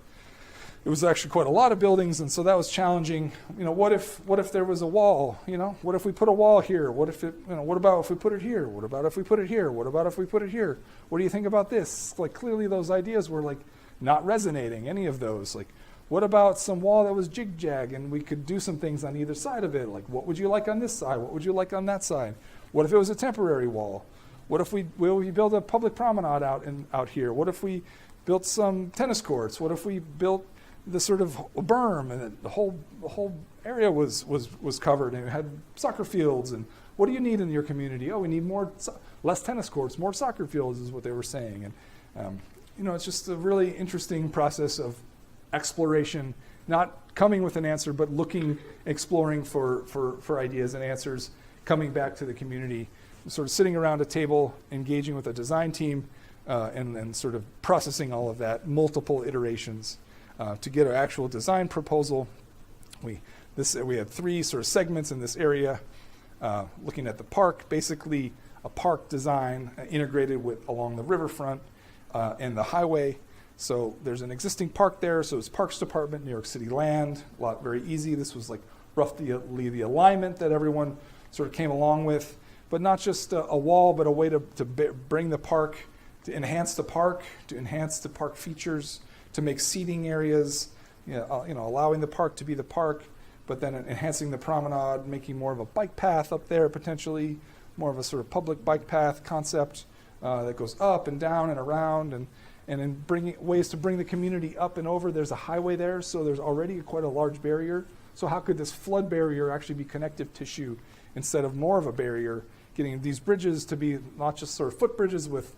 it was actually quite a lot of buildings, and so that was challenging. What if there was a wall? What if we put a wall here? What about if we put it here? What about if we put it here? What about if we put it here? What do you think about this? Like, clearly those ideas were like not resonating, any of those. Like, what about some wall that was jig-jag and we could do some things on either side of it? Like, what would you like on this side? What would you like on that side? What if it was a temporary wall? What if we build a public promenade out here? What if we built some tennis courts? What if we built the sort of berm and the whole area was covered and it had soccer fields? And what do you need in your community? Oh, we need less tennis courts, more soccer fields is what they were saying. And it's just a really interesting process of exploration, not coming with an answer, but exploring for ideas and answers, coming back to the community, sort of sitting around a table, engaging with a design team, and sort of processing all of that, multiple iterations to get an actual design proposal. We had 3 sort of segments in this area, looking at the park, basically a park design integrated along the riverfront and the highway. So there's an existing park there, so it's Parks Department, New York City Land, very easy. This was like roughly the alignment that everyone sort of came along with, but not just a wall, but a way to bring the park, to enhance the park features, to make seating areas, allowing the park to be the park, but then enhancing the promenade, making more of a bike path up there potentially, more of a sort of public bike path concept that goes up and down and around, and in bringing ways to bring the community up and over. There's a highway there, so there's already quite a large barrier. So how could this flood barrier actually be connective tissue instead of more of a barrier, getting these bridges to be not just sort of footbridges with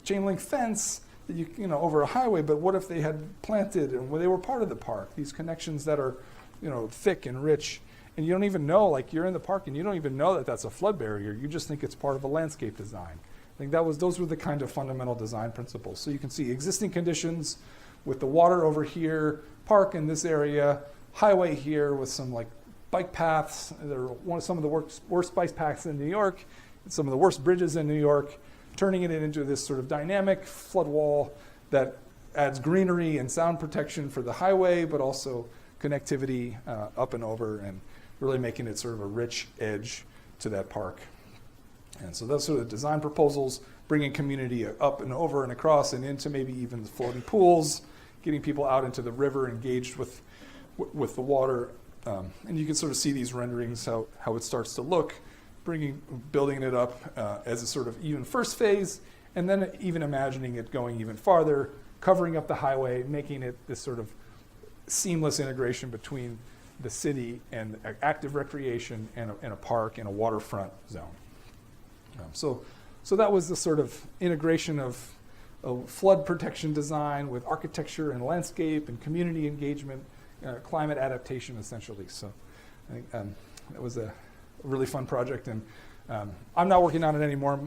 chain link fence that over a highway, but what if they had planted and they were part of the park, these connections that are thick and rich, and you don't even know, like, you're in the park and you don't even know that that's a flood barrier. You just think it's part of a landscape design. I think those were the kind of fundamental design principles. So you can see existing conditions with the water over here, park in this area, highway here with some like bike paths. They're some of the worst bike paths in New York, some of the worst bridges in New York, turning it into this sort of dynamic flood wall that adds greenery and sound protection for the highway, but also connectivity up and over, and really making it sort of a rich edge to that park. And so those are the design proposals, bringing community up and over and across and into maybe even the floating pools, getting people out into the river, engaged with the water. And you can sort of see these renderings, how it starts to look, building it up as a sort of even first phase, and then even imagining it going even farther, covering up the highway, making it this sort of seamless integration between the city and active recreation and a park and a waterfront zone. So that was the sort of integration of flood protection design with architecture and landscape and community engagement, climate adaptation, essentially. So I think that was a really fun project, and I'm not working on it anymore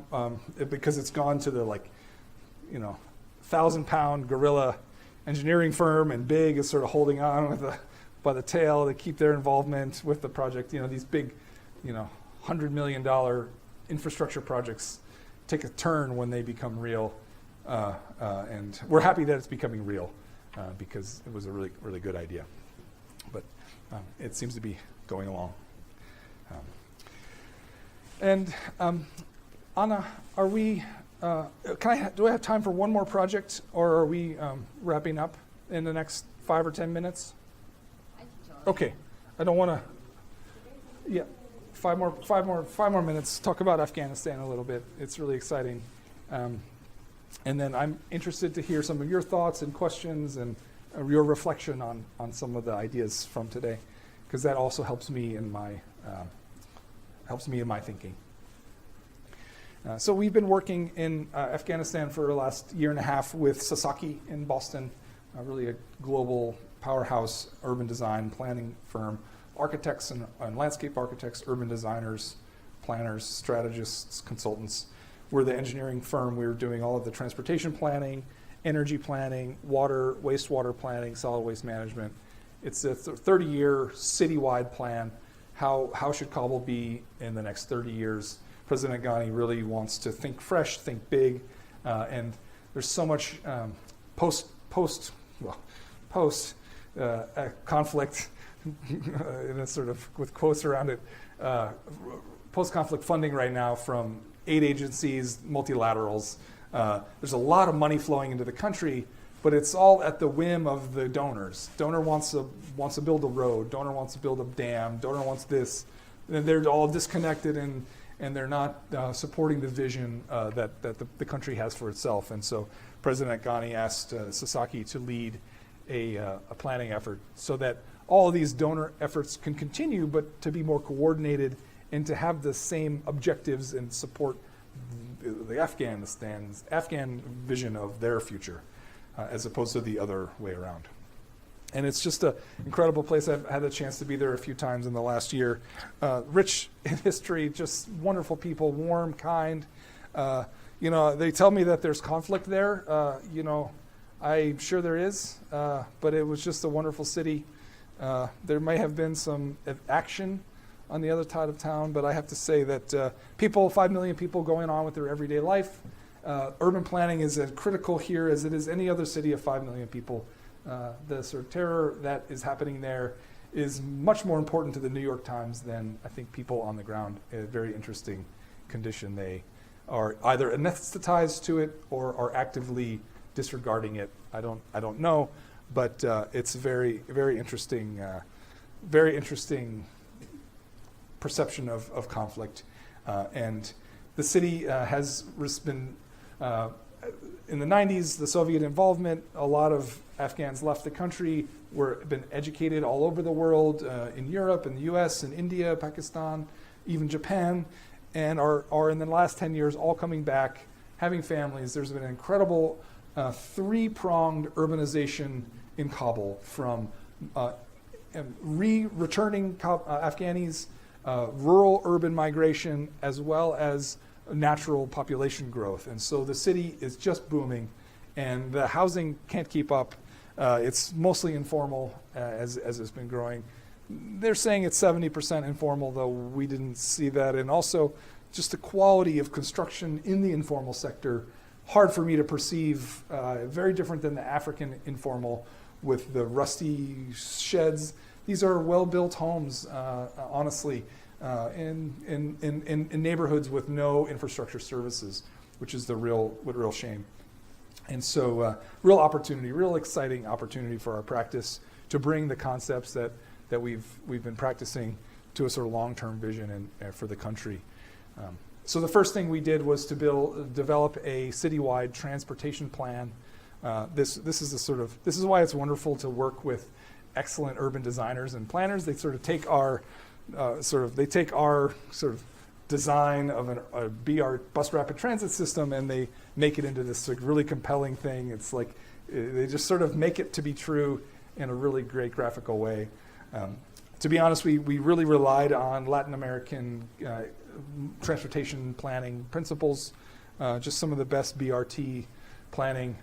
because it's gone to the 1,000-pound gorilla engineering firm, and Big is sort of holding on by the tail to keep their involvement with the project. These big, $100 million infrastructure projects take a turn when they become real, and we're happy that it's becoming real because it was a really, really good idea. But it seems to be going along. Anna, are we? Do I have time for one more project, or are we wrapping up in the next 5 or 10 minutes? Okay, I don't want to. Yeah, five more minutes. Talk about Afghanistan a little bit. It's really exciting, and then I'm interested to hear some of your thoughts and questions and your reflection on some of the ideas from today, because that also helps me in my thinking. So we've been working in Afghanistan for the last year and a half with Sasaki in Boston, really a global powerhouse urban design planning firm, architects and landscape architects, urban designers, planners, strategists, consultants. We're the engineering firm. We were doing all of the transportation planning, energy planning, water, wastewater planning, solid waste management. It's a 30-year citywide plan. How should Kabul be in the next 30 years? President Ghani really wants to think fresh, think big, and there's so much post conflict, in a sort of with quotes around it, post-conflict funding right now from aid agencies, multilaterals. There's a lot of money flowing into the country, but it's all at the whim of the donors. Donor wants to build a road. Donor wants to build a dam. Donor wants this. And they're all disconnected, and they're not supporting the vision that the country has for itself. And so President Ghani asked Sasaki to lead a planning effort so that all of these donor efforts can continue, but to be more coordinated and to have the same objectives and support the Afghan vision of their future, as opposed to the other way around. And it's just an incredible place. I've had a chance to be there a few times in the last year. Rich in history, just wonderful people, warm, kind. They tell me that there's conflict there. I'm sure there is, but it was just a wonderful city. There may have been some action on the other side of town, but I have to say that 5 million people going on with their everyday life. Urban planning is as critical here as it is any other city of 5 million people. The sort of terror that is happening there is much more important to the New York Times than I think people on the ground. A very interesting condition. They are either anesthetized to it or are actively disregarding it. I don't know, but it's very, very interesting perception of conflict. And the city has been, in the 90s, the Soviet involvement, a lot of Afghans left the country, been educated all over the world, in Europe, in the US, in India, Pakistan, even Japan, and are in the last 10 years all coming back, having families. There's been an incredible three-pronged urbanization in Kabul, from returning Afghanis, rural-urban migration, as well as natural population growth. And so the city is just booming, and the housing can't keep up. It's mostly informal, as it's been growing. They're saying it's 70% informal, though we didn't see that. And also, just the quality of construction in the informal sector, hard for me to perceive, very different than the African informal with the rusty sheds. These are well-built homes, honestly, in neighborhoods with no infrastructure services, which is the real shame. And so real opportunity, real exciting opportunity for our practice to bring the concepts that we've been practicing to a sort of long-term vision and for the country. So the first thing we did was to develop a citywide transportation plan. This is why it's wonderful to work with excellent urban designers and planners. They sort of take our design of a BR bus rapid transit system and they make it into this really compelling thing. It's like they just sort of make it to be true in a really great graphical way. To be honest, we really relied on Latin American transportation planning principles. Just some of the best BRT planning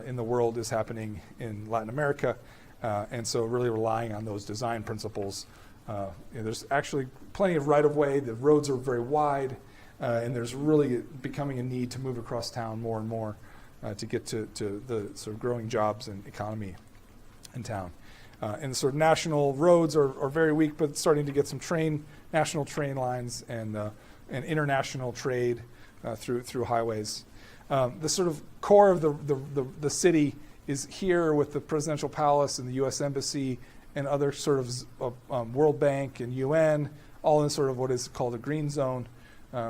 in the world is happening in Latin America. And so really relying on those design principles. There's actually plenty of right-of-way. The roads are very wide, and there's really becoming a need to move across town more and more to get to the sort of growing jobs and economy in town. And the sort of national roads are very weak, but starting to get some national train lines and international trade through highways. The sort of core of the city is here with the presidential palace and the U.S. Embassy and other sort of World Bank and UN, all in sort of what is called a green zone,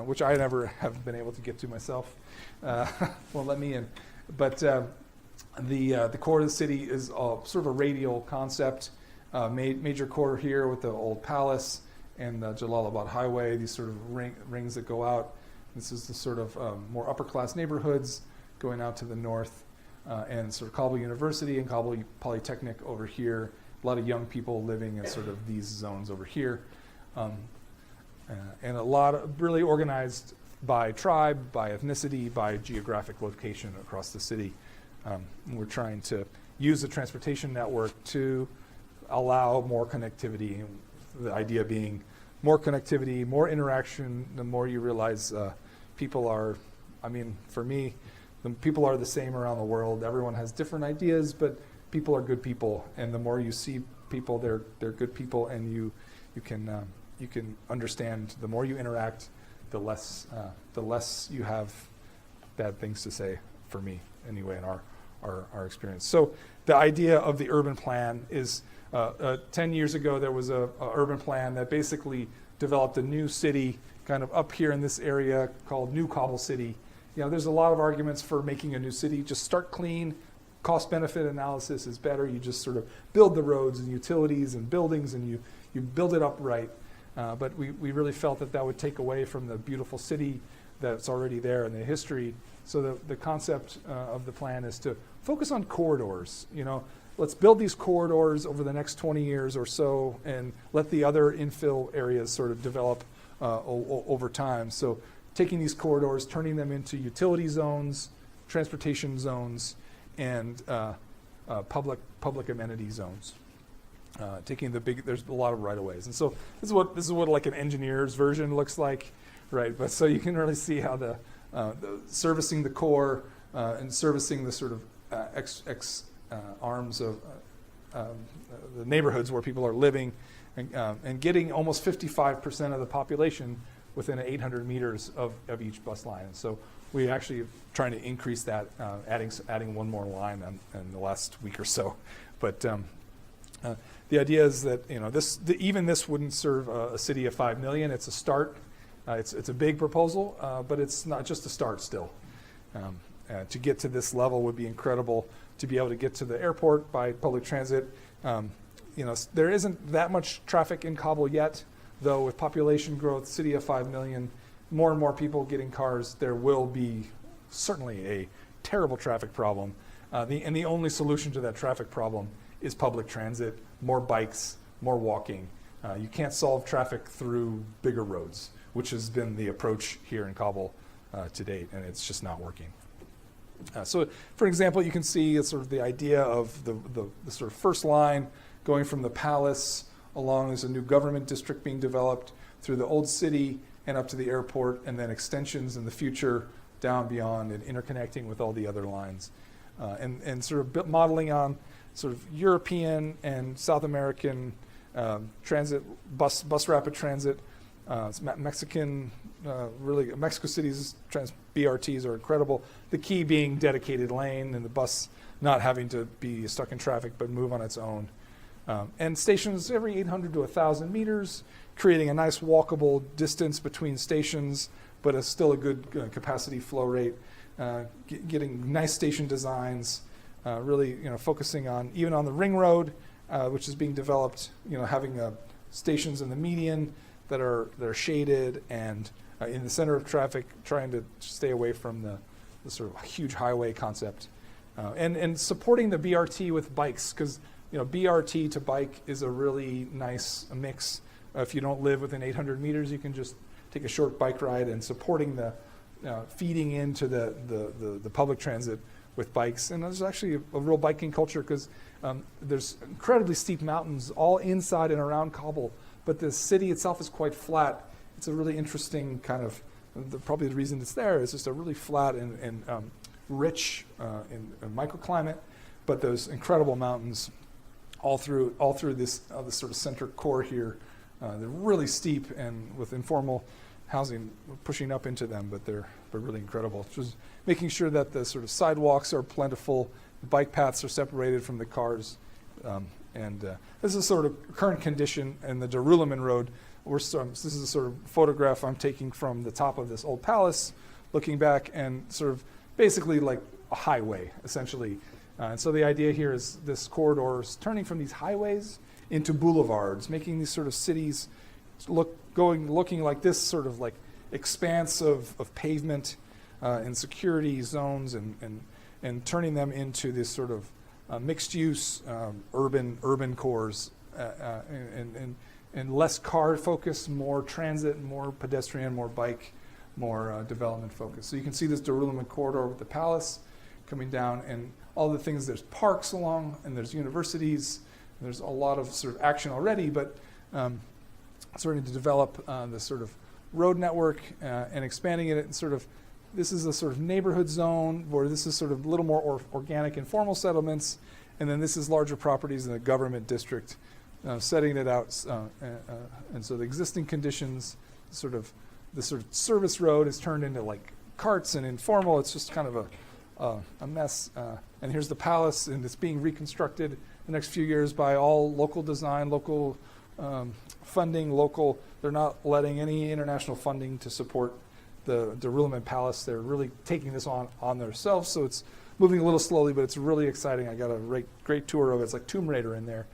which I never have been able to get to myself. Won't let me in. But the core of the city is sort of a radial concept. Major core here with the old palace and the Jalalabad Highway, these sort of rings that go out. This is the sort of more upper class neighborhoods going out to the north, and sort of Kabul University and Kabul Polytechnic over here. A lot of young people living in sort of these zones over here. And a lot of really organized by tribe, by ethnicity, by geographic location across the city. We're trying to use the transportation network to allow more connectivity. The idea being more connectivity, more interaction, the more you realize people are, for me, the people are the same around the world. Everyone has different ideas, but people are good people. And the more you see people, they're good people, and you can understand. The more you interact, the less you have bad things to say, for me anyway, in our experience. So the idea of the urban plan is 10 years ago there was a urban plan that basically developed a new city kind of up here in this area called New Kabul City. There's a lot of arguments for making a new city. Just start clean. Cost benefit analysis is better. You just sort of build the roads and utilities and buildings and you build it up right. But we really felt that would take away from the beautiful city that's already there and the history. So the concept of the plan is to focus on corridors. Let's build these corridors over the next 20 years or so and let the other infill areas sort of develop over time. So taking these corridors, turning them into utility zones, transportation zones, and public amenity zones. Taking there's a lot of right-of-ways. And so this is what like an engineer's version looks like, right? But so you can really see how the servicing the core and servicing the sort of arms of the neighborhoods where people are living and getting almost 55% of the population within 800 meters of each bus line. And so we actually are trying to increase that, adding one more line in the last week or so. But the idea is that even this wouldn't serve a city of 5 million. It's a start. It's a big proposal, but it's not just a start still. To get to this level would be incredible. To be able to get to the airport by public transit. There isn't that much traffic in Kabul yet, though with population growth, city of 5 million, more and more people getting cars, there will be certainly a terrible traffic problem. And the only solution to that traffic problem is public transit, more bikes, more walking. You can't solve traffic through bigger roads, which has been the approach here in Kabul to date, and it's just not working. So, for example, you can see sort of the idea of the sort of first line going from the palace along. There's a new government district being developed through the old city and up to the airport, and then extensions in the future down beyond and interconnecting with all the other lines. And sort of modeling on sort of European and South American transit, bus rapid transit, Mexican, really Mexico City's BRTs are incredible. The key being dedicated lane and the bus not having to be stuck in traffic but move on its own. And stations every 800 to 1,000 meters, creating a nice walkable distance between stations, but still a good capacity flow rate. Getting nice station designs, really focusing on even on the ring road, which is being developed. Having stations in the median that are shaded and in the center of traffic, trying to stay away from the sort of huge highway concept, and supporting the BRT with bikes, because BRT to bike is a really nice mix. If you don't live within 800 meters, you can just take a short bike ride, and supporting the feeding into the public transit with bikes. And there's actually a real biking culture, because there's incredibly steep mountains all inside and around Kabul, but the city itself is quite flat. It's a really interesting kind of, probably the reason it's there is just a really flat and rich in microclimate, but those incredible mountains all through this sort of center core here. They're really steep and with informal housing pushing up into them, but they're really incredible. Just making sure that the sort of sidewalks are plentiful, the bike paths are separated from the cars, and this is sort of current condition in the Darulaman Road. This is a sort of photograph I'm taking from the top of this old palace, looking back, and sort of basically like a highway, essentially. And so the idea here is this corridor is turning from these highways into boulevards, making these sort of cities looking like this sort of like expanse of pavement and security zones, and turning them into this sort of mixed use urban cores, and less car focus, more transit, more pedestrian, more bike, more development focus. So you can see this Darulaman corridor with the palace coming down, and all the things. There's parks along, and there's universities. There's a lot of sort of action already, but starting to develop this sort of road network and expanding it. And sort of, this is a sort of neighborhood zone where this is sort of a little more organic informal settlements, and then this is larger properties in the government district, setting it out. And so the existing conditions, the sort of service road is turned into like carts and informal. It's just kind of a mess. And here's the palace, and it's being reconstructed the next few years by all local design, local funding, local. They're not letting any international funding to support the Darulaman Palace. They're really taking this on themselves. So it's moving a little slowly, but it's really exciting. I got a great tour of it. It's like Tomb Raider in there,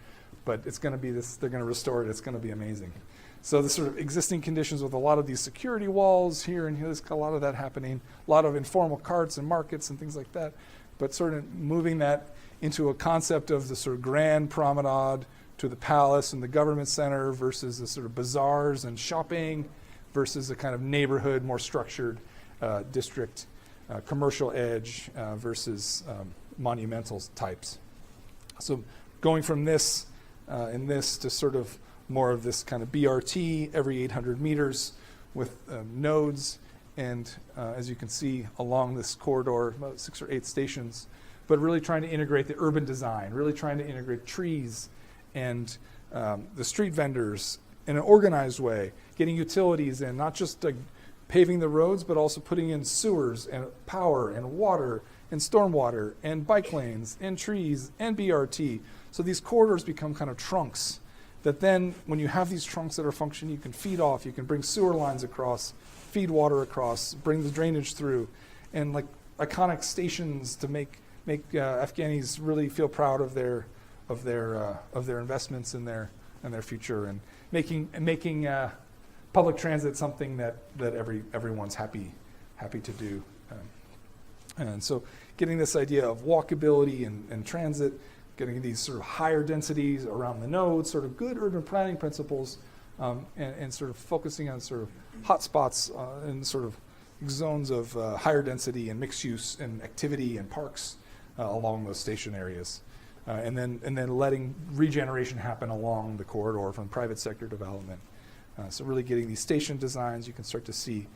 but it's going to be this. They're going to restore it. It's going to be amazing. So the sort of existing conditions with a lot of these security walls here and here, there's a lot of that happening, a lot of informal carts and markets and things like that, but sort of moving that into a concept of the sort of grand promenade to the palace and the government center versus the sort of bazaars and shopping versus a kind of neighborhood, more structured district, commercial edge versus monumental types. So going from this and this to sort of more of this kind of BRT every 800 meters with nodes, and as you can see along this corridor, about 6 or 8 stations, but really trying to integrate the urban design, really trying to integrate trees and the street vendors in an organized way, getting utilities in, not just paving the roads, but also putting in sewers and power and water and stormwater and bike lanes and trees and BRT. So these corridors become kind of trunks that then when you have these trunks that are functioning, you can feed off, you can bring sewer lines across, feed water across, bring the drainage through, and like iconic stations to make Afghanis really feel proud of their investments in their future, and making public transit something that everyone's happy to do. And so getting this idea of walkability and transit, getting these sort of higher densities around the nodes, sort of good urban planning principles, and sort of focusing on sort of hotspots and sort of zones of higher density and mixed use and activity and parks along those station areas. And then letting regeneration happen along the corridor from private sector development. So really getting these station designs, you can start to see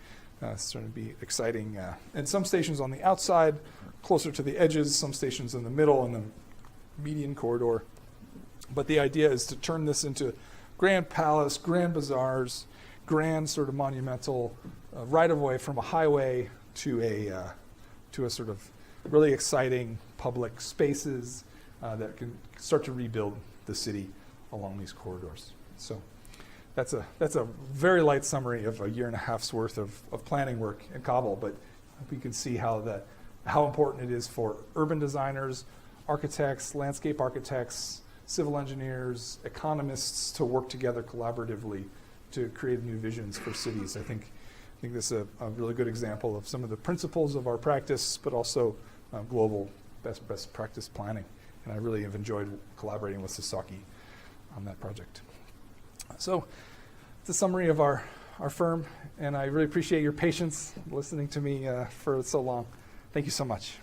starting to be exciting. And some stations on the outside, closer to the edges, some stations in the middle and the median corridor. But the idea is to turn this into grand palace, grand bazaars, grand sort of monumental right-of-way from a highway to a sort of really exciting public spaces that can start to rebuild the city along these corridors. So that's a very light summary of a year and a half's worth of planning work in Kabul, but we can see how important it is for urban designers, architects, landscape architects, civil engineers, economists to work together collaboratively to create new visions for cities. I think this is a really good example of some of the principles of our practice, but also global best practice planning. And I really have enjoyed collaborating with Sasaki on that project. So it's a summary of our firm, and I really appreciate your patience listening to me for so long. Thank you so much.